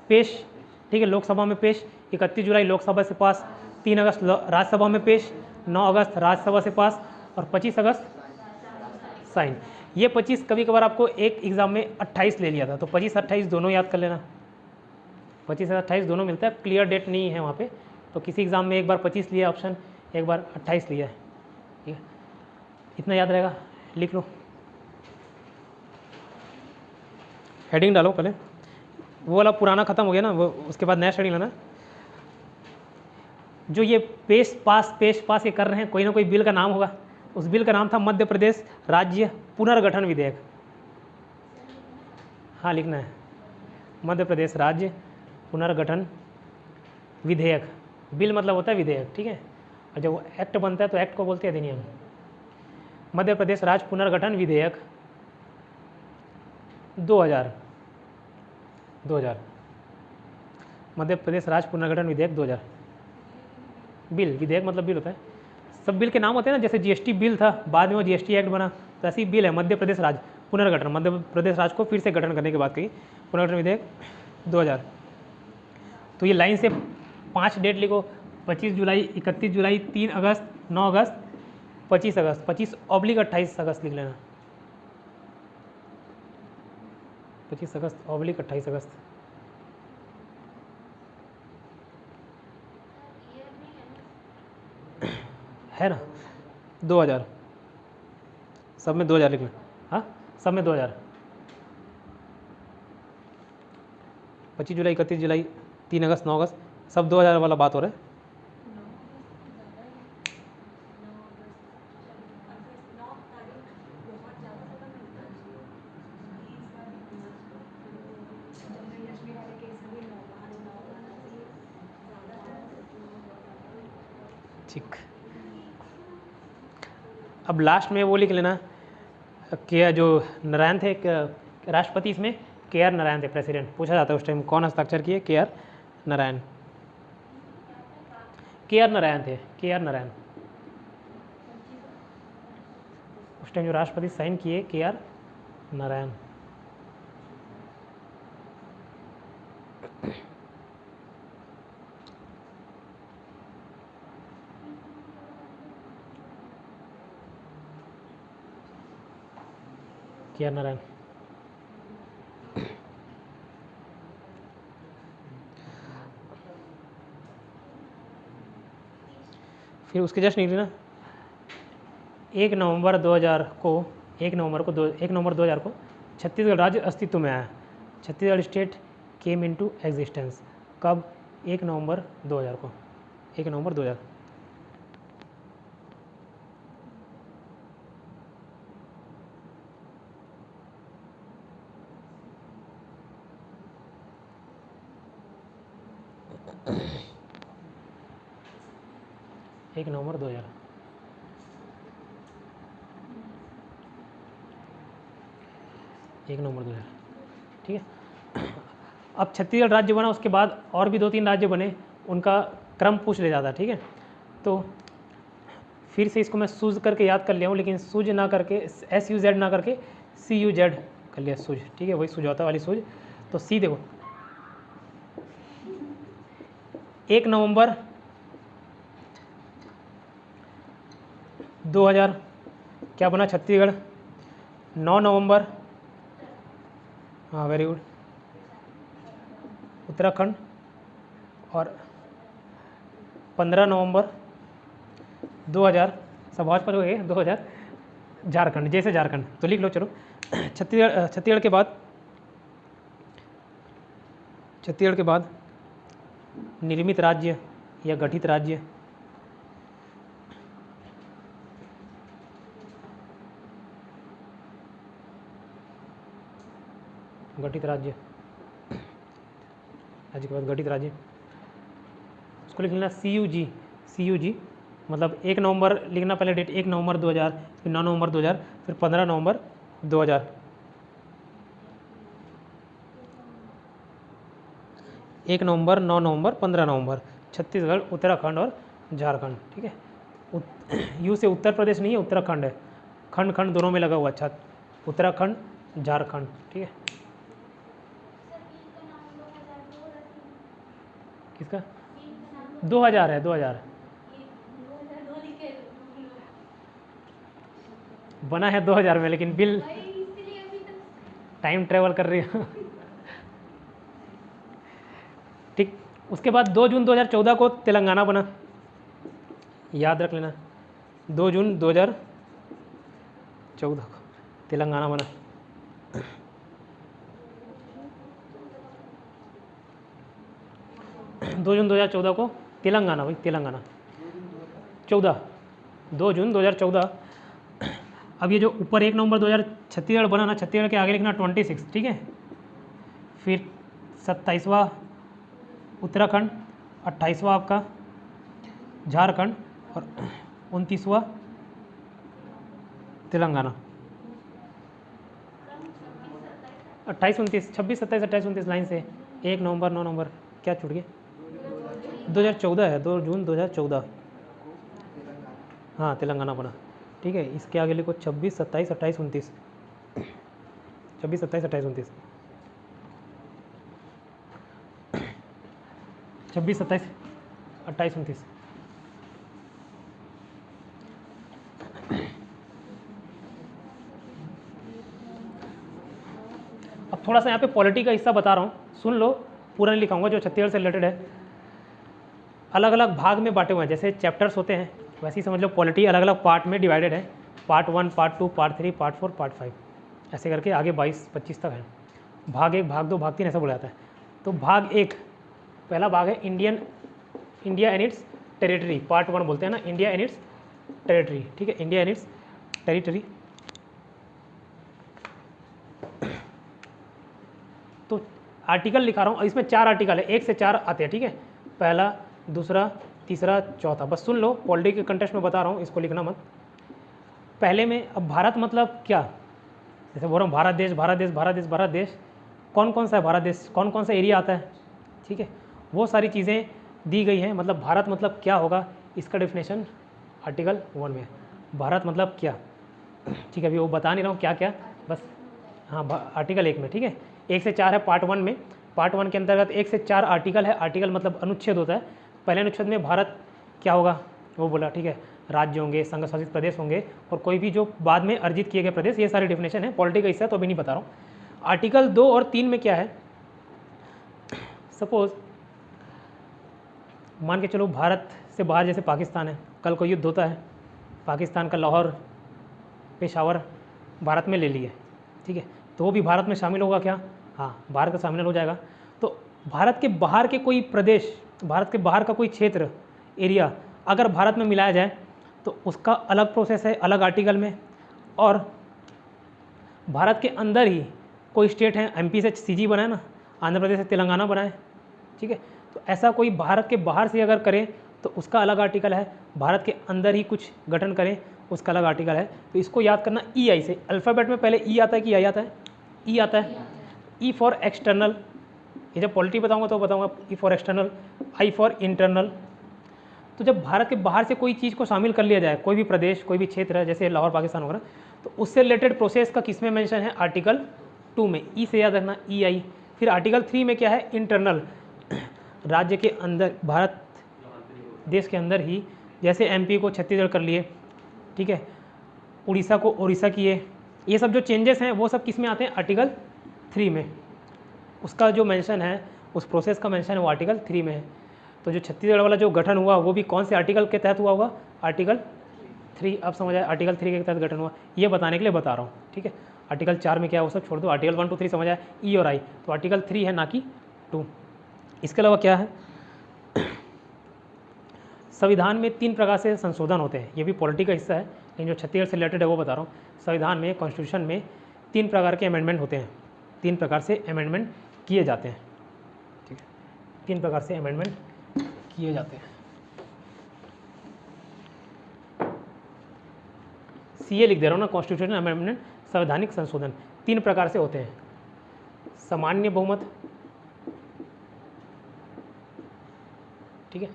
पेश, ठीक है, लोकसभा में पेश, 31 जुलाई लोकसभा से पास, 3 अगस्त राज्यसभा में पेश, 9 अगस्त राज्यसभा से पास और 25 अगस्त साइन। ये 25 कभी कभार आपको एक एग्ज़ाम में 28 ले लिया था, तो 25-28 दोनों याद कर लेना, 25-28 दोनों मिलता है, क्लियर डेट नहीं है वहाँ पे, तो किसी एग्ज़ाम में एक बार 25 लिया ऑप्शन, एक बार 28 लिया है, ठीक है, इतना याद रहेगा, लिख लो, हेडिंग डालो पहले, वो वाला पुराना खत्म हो गया ना, वो उसके बाद नया हेडिंग लाना। जो ये पेश पास ये कर रहे हैं, कोई ना कोई बिल का नाम होगा, उस बिल का नाम था मध्य प्रदेश राज्य पुनर्गठन विधेयक। हाँ लिखना है, मध्य प्रदेश राज्य पुनर्गठन विधेयक, बिल मतलब होता है विधेयक, ठीक है, और जब वो एक्ट बनता है तो एक्ट को बोलते हैं अधिनियम। मध्य प्रदेश राज्य पुनर्गठन विधेयक 2000, मध्य प्रदेश राज्य पुनर्गठन विधेयक 2000। बिल, विधेयक मतलब बिल होता है, सब बिल के नाम होते हैं ना, जैसे GST बिल था, बाद में वो GST एक्ट बना, तो ऐसी बिल है मध्य प्रदेश राज्य पुनर्गठन, मध्य प्रदेश राज्य को फिर से गठन करने की बात कही, पुनर्गठन विधेयक 2000। तो ये लाइन से 5 डेट लिखो, 25 जुलाई, 31 जुलाई, 3 अगस्त, 9 अगस्त, 25 अगस्त, 25/28 अगस्त लिख लेना, 25 अगस्त ऑब्लिक 28 अगस्त। है ना, 2000, सब में 2000 लिखना, हाँ सब में 2000, 25 जुलाई, 31 जुलाई, 3 अगस्त, 9 अगस्त, सब 2000 वाला बात हो रहा है। ठीक, अब लास्ट में वो लिख लेना कि जो नारायण थे राष्ट्रपति, इसमें KR नारायण थे प्रेसिडेंट, पूछा जाता है उस टाइम कौन हस्ताक्षर किए, KR नारायण, KR नारायण थे, KR नारायण, उस टाइम जो राष्ट्रपति साइन किए KR नारायण। KR नारायण। फिर उसके जस्ट निकली ना 1 नवंबर 2000 को छत्तीसगढ़ राज्य अस्तित्व में आया, Chhattisgarh state came into existence. कब? 1 नवंबर 2000 को, 1 नवंबर 2000। एक नवंबर 2000, ठीक है। अब छत्तीसगढ़ राज्य बना, उसके बाद और भी 2-3 राज्य बने, उनका क्रम पूछ ले जाता, ठीक है। तो फिर से इसको मैं सूज करके याद कर लिया हूँ, लेकिन सूज ना करके SUZ ना करके CUZ कर लिया, सूज, ठीक है, वही सुझौता वाली सूज। तो सी देखो, 1 नवंबर 2000 क्या बना छत्तीसगढ़। 9 नवंबर, हाँ वेरी गुड, उत्तराखंड। और 15 नवंबर 2000, सब भाजपा हो गए, 2000 झारखंड, जैसे झारखंड। तो लिख लो चलो। छत्तीसगढ़ के बाद निर्मित राज्य या गठित राज्य, गठित राज्य, राज्य के बाद गठित राज्य, उसको लिख लेना CUG। मतलब 1 नवंबर लिखना, पहले डेट 1 नवंबर 2000, फिर 9 नवंबर 2000, फिर 15 नवंबर 2000। 1 नवंबर, 9 नवंबर, 15 नवंबर, छत्तीसगढ़, उत्तराखंड और झारखंड, ठीक है। यू से उत्तर प्रदेश नहीं है, उत्तराखंड है, खंड खंड दोनों में लगा हुआ। अच्छा, उत्तराखंड, झारखंड, ठीक है। किसका 2000 है, 2000 बना है 2000 में, लेकिन बिल टाइम ट्रेवल कर रही है। ठीक, उसके बाद 2 जून 2014 को तेलंगाना बना, याद रख लेना। 2 जून 2014 को तेलंगाना बना। दो जून 2014 को तेलंगाना, भाई तेलंगाना 2 जून 2014। अब ये जो ऊपर 1 नवंबर 2000 छत्तीसगढ़ बना ना, छत्तीसगढ़ के आगे लिखना 26, ठीक है। फिर 27वां उत्तराखंड, 28वां आपका झारखंड और 29वां तेलंगाना। 28, 29, 26, 27, 28, 29 लाइन से 1 नवंबर, 9 नवंबर, क्या छूट गया? 2014 है, 2 जून 2014, हाँ तेलंगाना बना, ठीक है। इसके आगे लिखो 26, 27, 28, 29, 26, 27, 28, 29, 26, 27, 28, 29। अब थोड़ा सा यहाँ पे पॉलिटी का हिस्सा बता रहा हूँ, सुन लो, पूरा नहीं लिखाऊंगा, जो छत्तीसगढ़ से रिलेटेड है। अलग अलग भाग में बांटे हुए हैं, जैसे चैप्टर्स होते हैं वैसे ही समझ लो, पॉलिटी अलग अलग पार्ट में डिवाइडेड है। Part 1, part 2, part 3, part 4, part 5, ऐसे करके आगे 22-25 तक है। भाग 1, भाग 2, भाग 3 ऐसा बोला जाता है। तो भाग 1, पहला भाग है India and it's territory, part 1 बोलते हैं ना, इंडिया एंड इट्स टेरिटरी, ठीक है, इंडिया एंड इट्स टेरिटरी। तो आर्टिकल लिखा रहा हूँ, इसमें 4 आर्टिकल है, 1 से 4 आते हैं, ठीक है। पहला, दूसरा, तीसरा, चौथा, बस सुन लो, पॉलिटी के कंटेक्स्ट में बता रहा हूँ, इसको लिखना मत। पहले में अब भारत मतलब क्या, जैसे बोल रहा हूँ भारत देश, भारत देश, भारत देश, भारत देश, कौन कौन सा है भारत देश, कौन कौन सा एरिया आता है, ठीक है, वो सारी चीज़ें दी गई हैं। मतलब भारत मतलब क्या होगा, इसका डेफिनेशन आर्टिकल 1 में। भारत मतलब क्या, ठीक है, अभी वो बता नहीं रहा हूँ क्या क्या, बस हाँ आर्टिकल 1 में, ठीक है। 1 से 4 है पार्ट 1 में। पार्ट 1 के अंतर्गत 1 से 4 आर्टिकल है। आर्टिकल मतलब अनुच्छेद होता है। पहले अनुच्छेद में भारत क्या होगा वो बोला, ठीक है, राज्य होंगे, संघ शासित प्रदेश होंगे और कोई भी जो बाद में अर्जित किए गए प्रदेश, ये सारी डेफिनेशन है। पॉलिटी का हिस्सा तो अभी नहीं बता रहा हूँ। आर्टिकल 2 और 3 में क्या है, सपोज मान के चलो भारत से बाहर जैसे पाकिस्तान है, कल को युद्ध होता है, पाकिस्तान का लाहौर, पेशावर भारत में ले लिए, ठीक है, तो वो भी भारत में शामिल होगा क्या, हाँ भारत का शामिल हो जाएगा। तो भारत के बाहर के कोई प्रदेश, भारत के बाहर का कोई क्षेत्र, एरिया अगर भारत में मिलाया जाए तो उसका अलग प्रोसेस है, अलग आर्टिकल में। और भारत के अंदर ही कोई स्टेट है, MP से CG बनाए ना, आंध्र प्रदेश से तेलंगाना बनाए, ठीक है, तो ऐसा कोई भारत के बाहर से अगर करें तो उसका अलग आर्टिकल है। भारत के अंदर ही कुछ गठन करें उसका अलग आर्टिकल है। तो इसको याद करना EI से। अल्फ़ाबेट में पहले E आता है कि I आता है, E आता है। E फॉर एक्सटर्नल ये जब पॉलिटी बताऊंगा तो बताऊंगा E for external, I for internal. तो जब भारत के बाहर से कोई चीज़ को शामिल कर लिया जाए, कोई भी प्रदेश, कोई भी क्षेत्र है, जैसे लाहौर पाकिस्तान वगैरह, तो उससे रिलेटेड प्रोसेस का किस में मेंशन है? आर्टिकल 2 में। ई से याद रखना, ई आई। फिर आर्टिकल 3 में क्या है? इंटरनल, राज्य के अंदर, भारत देश के अंदर ही, जैसे एमपी को छत्तीसगढ़ कर लिए, ठीक है, उड़ीसा को ओडिशा किए, ये सब जो चेंजेस हैं वो सब किस में आते हैं? आर्टिकल 3 में। उसका जो मेंशन है, उस प्रोसेस का मेंशन है वो आर्टिकल 3 में है। तो जो छत्तीसगढ़ वाला जो गठन हुआ वो भी कौन से आर्टिकल के तहत हुआ होगा? आर्टिकल 3। अब समझ आए, आर्टिकल 3 के तहत गठन हुआ, ये बताने के लिए बता रहा हूँ, ठीक है। आर्टिकल 4 में क्या है वो सब छोड़ दो, आर्टिकल 1 2 3 समझ आए, ई और आई, तो आर्टिकल 3 है ना कि 2। इसके अलावा क्या है? संविधान में 3 प्रकार से संशोधन होते हैं, ये भी पॉलिटी का हिस्सा है, लेकिन जो छत्तीसगढ़ से रिलेटेड है वो बता रहा हूँ। संविधान में, कॉन्स्टिट्यूशन में 3 प्रकार के अमेंडमेंट होते हैं, 3 प्रकार से अमेंडमेंट किए जाते हैं, ठीक है, 3 प्रकार से अमेंडमेंट किए जाते हैं। सीए लिख दे रहा हूँ ना, कॉन्स्टिट्यूशनल अमेंडमेंट, संवैधानिक संशोधन 3 प्रकार से होते हैं। सामान्य बहुमत, ठीक है,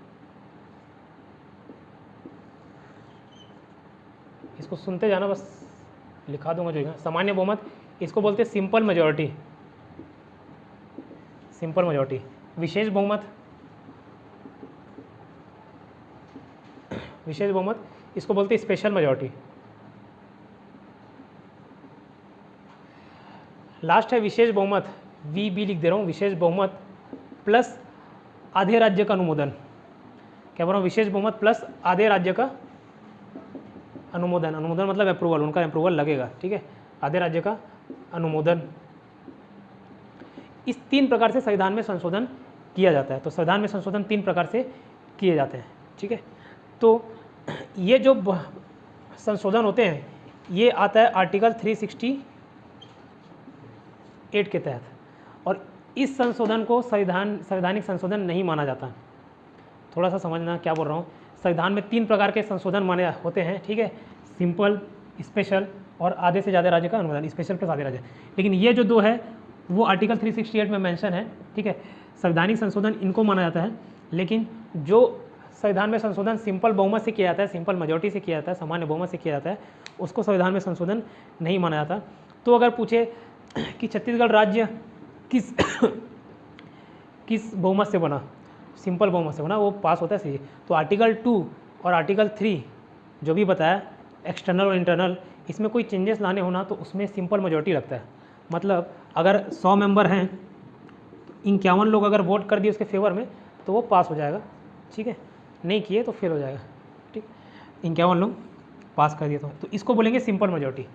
इसको सुनते जाना, बस लिखा दूंगा जो है। सामान्य बहुमत, इसको बोलते हैं सिंपल मेजॉरिटी, सिंपल मेजॉरिटी। विशेष बहुमत, विशेष बहुमत, इसको बोलते हैं स्पेशल मेजॉरिटी। लास्ट है विशेष बहुमत, वीबी लिख दे रहा हूँ, विशेष बहुमत प्लस आधे राज्य का अनुमोदन। क्या बोल रहा हूँ? विशेष बहुमत प्लस आधे राज्य का अनुमोदन। अनुमोदन मतलब अप्रूवल, उनका अप्रूवल लगेगा, ठीक है, आधे राज्य का अनुमोदन। इस 3 प्रकार से संविधान में संशोधन किया जाता है। तो संविधान में संशोधन 3 प्रकार से किए जाते हैं, ठीक है। तो ये जो संशोधन होते हैं ये आता है आर्टिकल 368 के तहत, और इस संशोधन को संवैधानिक संशोधन नहीं माना जाता। थोड़ा सा समझना क्या बोल रहा हूँ। संविधान में 3 प्रकार के संशोधन माने होते हैं, ठीक है, सिंपल, स्पेशल और आधे से ज़्यादा राज्य का अनुमोदन, स्पेशल प्लस आधे राज्य। लेकिन ये जो 2 है वो आर्टिकल 368 में मेंशन है, ठीक है। संवैधानिक संशोधन इनको माना जाता है, लेकिन जो संविधान में संशोधन सिंपल बहुमत से किया जाता है, सिंपल मेजॉरिटी से किया जाता है, सामान्य बहुमत से किया जाता है, उसको संविधान में संशोधन नहीं माना जाता। तो अगर पूछे कि छत्तीसगढ़ राज्य किस किस बहुमत से बना, सिंपल बहुमत से बना, वो पास होता है सही। तो आर्टिकल 2 और आर्टिकल 3 जो भी बताया, एक्सटर्नल और इंटरनल, इसमें कोई चेंजेस लाने होना तो उसमें सिंपल मेजॉरिटी लगता है। मतलब अगर 100 मेंबर हैं, 51 लोग अगर वोट कर दिए उसके फेवर में तो वो पास हो जाएगा, ठीक है, नहीं किए तो फेल हो जाएगा, ठीक। 51 लोग पास कर दिए तो इसको बोलेंगे सिंपल मेजॉरिटी।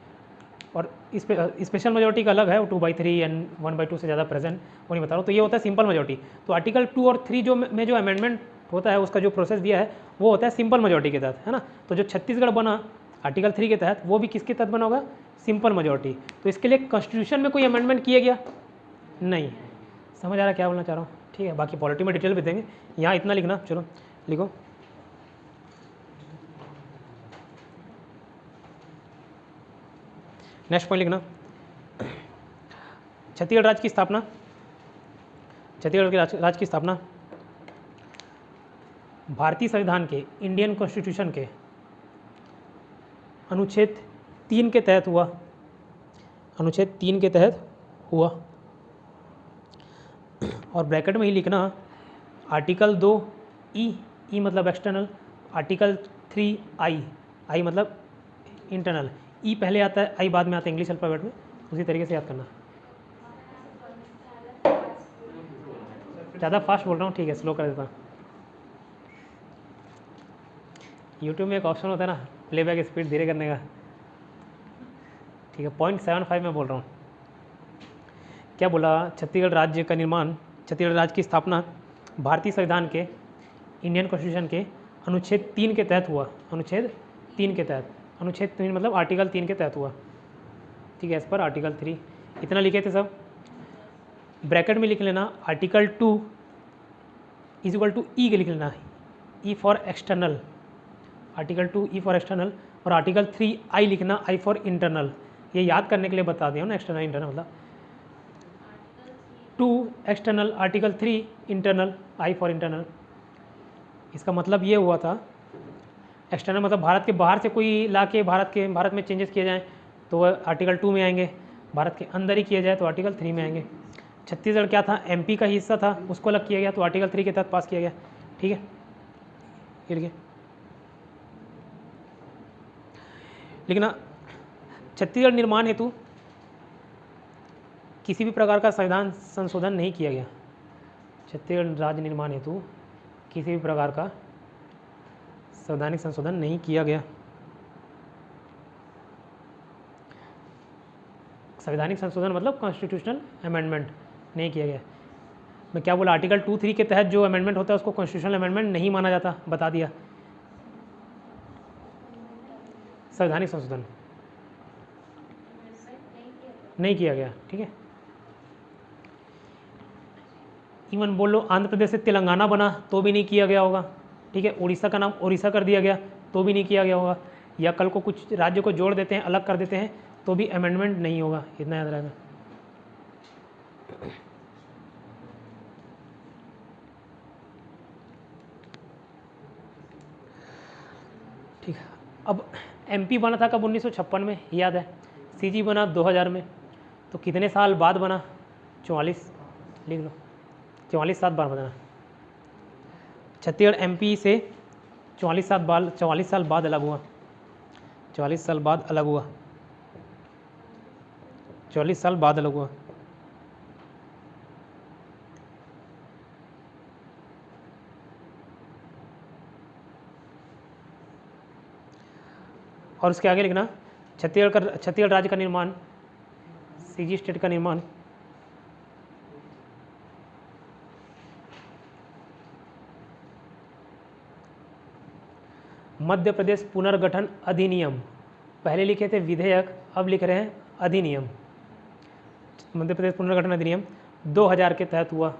और स्पेशल मेजॉरिटी का अलग है, वो 2/3 एंड 1/2 से ज़्यादा प्रेजेंट, वो नहीं बता रहा हूँ। तो ये होता है सिंपल मेजॉरिटी। तो आर्टिकल 2 और 3 जो में जो अमेंडमेंट होता है, उसका जो प्रोसेस दिया है वो होता है सिंपल मेजॉरिटी के तहत, है ना। तो जो छत्तीसगढ़ बना आर्टिकल 3 के तहत, वो भी किसके तहत बना होगा? Simple majority. तो इसके लिए कॉन्स्टिट्यूशन में कोई अमेंडमेंट किया गया नहीं। समझ आ रहा है क्या बोलना चाह रहा हूँ? ठीक है, बाकी पॉलिटी में डिटेल भी देंगे, यहाँ इतना लिखना। चलो लिखो, नेक्स्ट पॉइंट लिखना। छत्तीसगढ़ राज्य की स्थापना, छत्तीसगढ़ के राज्य की स्थापना भारतीय संविधान के, इंडियन कॉन्स्टिट्यूशन के अनुच्छेद 3 के तहत हुआ, अनुच्छेद 3 के तहत हुआ। और ब्रैकेट में ही लिखना आर्टिकल 2 ई, ई मतलब एक्सटर्नल, आर्टिकल 3 आई, आई मतलब इंटरनल। ई पहले आता है, आई बाद में आता है इंग्लिश अल्फाबेट में, उसी तरीके से याद करना। ज़्यादा फास्ट बोल रहा हूँ, ठीक है, स्लो कर देता हूँ। यूट्यूब में एक ऑप्शन होता है ना, प्लेबैक स्पीड धीरे करने का, ठीक है। 0.75 में बोल रहा हूँ। क्या बोला? छत्तीसगढ़ राज्य का निर्माण, छत्तीसगढ़ राज्य की स्थापना भारतीय संविधान के, इंडियन कॉन्स्टिट्यूशन के अनुच्छेद 3 के तहत हुआ। अनुच्छेद 3 के तहत, अनुच्छेद 3 मतलब आर्टिकल 3 के तहत हुआ, ठीक है, एज पर आर्टिकल 3। इतना लिखे थे सब। ब्रैकेट में लिख लेना आर्टिकल 2 इज इक्वल टू ई के लिख लेना, E for external, article 2 E for external, और आर्टिकल 3 आई लिखना, आई फॉर इंटरनल। ये याद करने के लिए बता दिया ना, एक्सटर्नल इंटरनल मतलब। 2 external, article 3 internal, I for internal. इसका मतलब ये हुआ था, एक्सटर्नल मतलब भारत के बाहर से कोई ला के भारत में चेंजेस किए जाएँ तो वह आर्टिकल 2 में आएंगे, भारत के अंदर ही किया जाए तो आर्टिकल 3 में आएंगे। छत्तीसगढ़ क्या था, एमपी का हिस्सा था, उसको अलग किया गया तो आर्टिकल 3 के तहत पास किया गया। ठीक है, ये लिखिए। लेकिन छत्तीसगढ़ निर्माण हेतु किसी भी प्रकार का संविधान संशोधन नहीं किया गया। छत्तीसगढ़ राज्य निर्माण हेतु किसी भी प्रकार का संवैधानिक संशोधन नहीं किया गया। संवैधानिक संशोधन मतलब कॉन्स्टिट्यूशनल अमेंडमेंट नहीं किया गया। मैं क्या बोला, आर्टिकल 2-3 के तहत जो अमेंडमेंट होता है उसको कॉन्स्टिट्यूशनल अमेंडमेंट नहीं माना जाता, बता दिया। संवैधानिक संशोधन नहीं किया गया। ठीक है, इवन बोल लो आंध्र प्रदेश से तेलंगाना बना तो भी नहीं किया गया होगा। ठीक है, उड़ीसा का नाम उड़ीसा कर दिया गया तो भी नहीं किया गया होगा, या कल को कुछ राज्य को जोड़ देते हैं, अलग कर देते हैं तो भी अमेंडमेंट नहीं होगा, इतना याद रहेगा। ठीक है, अब एमपी बना था कब, 1956 में, याद है। सीजी बना 2000 में, तो कितने साल बाद बना, 44, लिख लो, 44 साल बाद बना। छत्तीसगढ़ एमपी से 44 साल बाद अलग हुआ, 44 साल बाद अलग हुआ, 44 साल बाद अलग हुआ। और उसके आगे लिखना, छत्तीसगढ़ राज्य का निर्माण, सीजी स्टेट का निर्माण मध्य प्रदेश पुनर्गठन अधिनियम, पहले लिखे थे विधेयक, अब लिख रहे हैं अधिनियम। मध्य प्रदेश पुनर्गठन अधिनियम 2000 के तहत हुआ।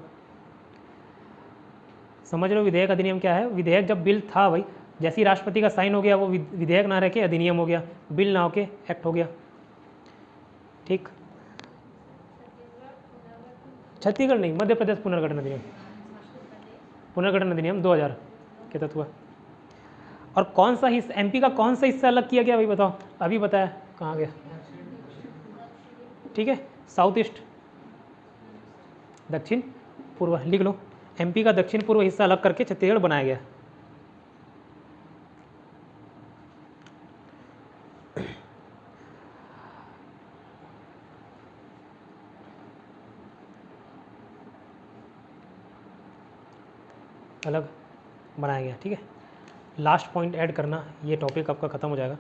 समझ लो विधेयक अधिनियम क्या है। विधेयक जब बिल था भाई, जैसे ही राष्ट्रपति का साइन हो गया वो विधेयक ना रह के अधिनियम हो गया, बिल ना होके एक्ट हो गया। ठीक, छत्तीसगढ़ नहीं, मध्य प्रदेश पुनर्गठन अधिनियम 2000 के तहत हुआ। और कौन सा हिस्सा, एमपी का कौन सा हिस्सा अलग किया गया भाई बताओ, अभी बताया कहाँ गया। ठीक है, साउथ ईस्ट, दक्षिण पूर्व, लिख लो। एमपी का दक्षिण पूर्व हिस्सा अलग करके छत्तीसगढ़ बनाया गया। अलग बनाया गया। ठीक है, लास्ट पॉइंट ऐड करना, ये टॉपिक आपका ख़त्म हो जाएगा।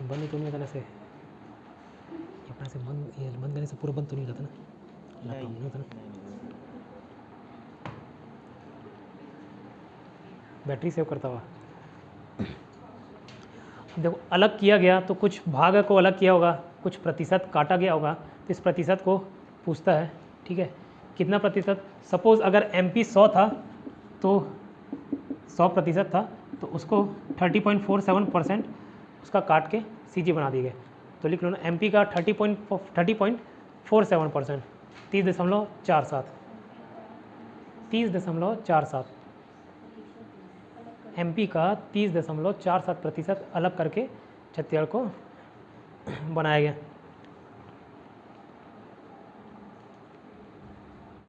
बंद तो नहीं होता ना से, अपना से बंद, ये बंद करने से पूरा बंद तो नहीं होता ना, लैपटॉप नहीं होता ना, बैटरी सेव करता हुआ। देखो अलग किया गया तो कुछ भाग को अलग किया होगा, कुछ प्रतिशत काटा गया होगा, तो इस प्रतिशत को पूछता है। ठीक है, कितना प्रतिशत, सपोज़ अगर एमपी 100 था तो 100% था तो उसको 30.47% उसका काट के सीजी बना दिए गए। तो लिख लो ना, एमपी का 30.47%, 30.47 एमपी का 30.47% अलग करके छत्तीसगढ़ को बनाया गया।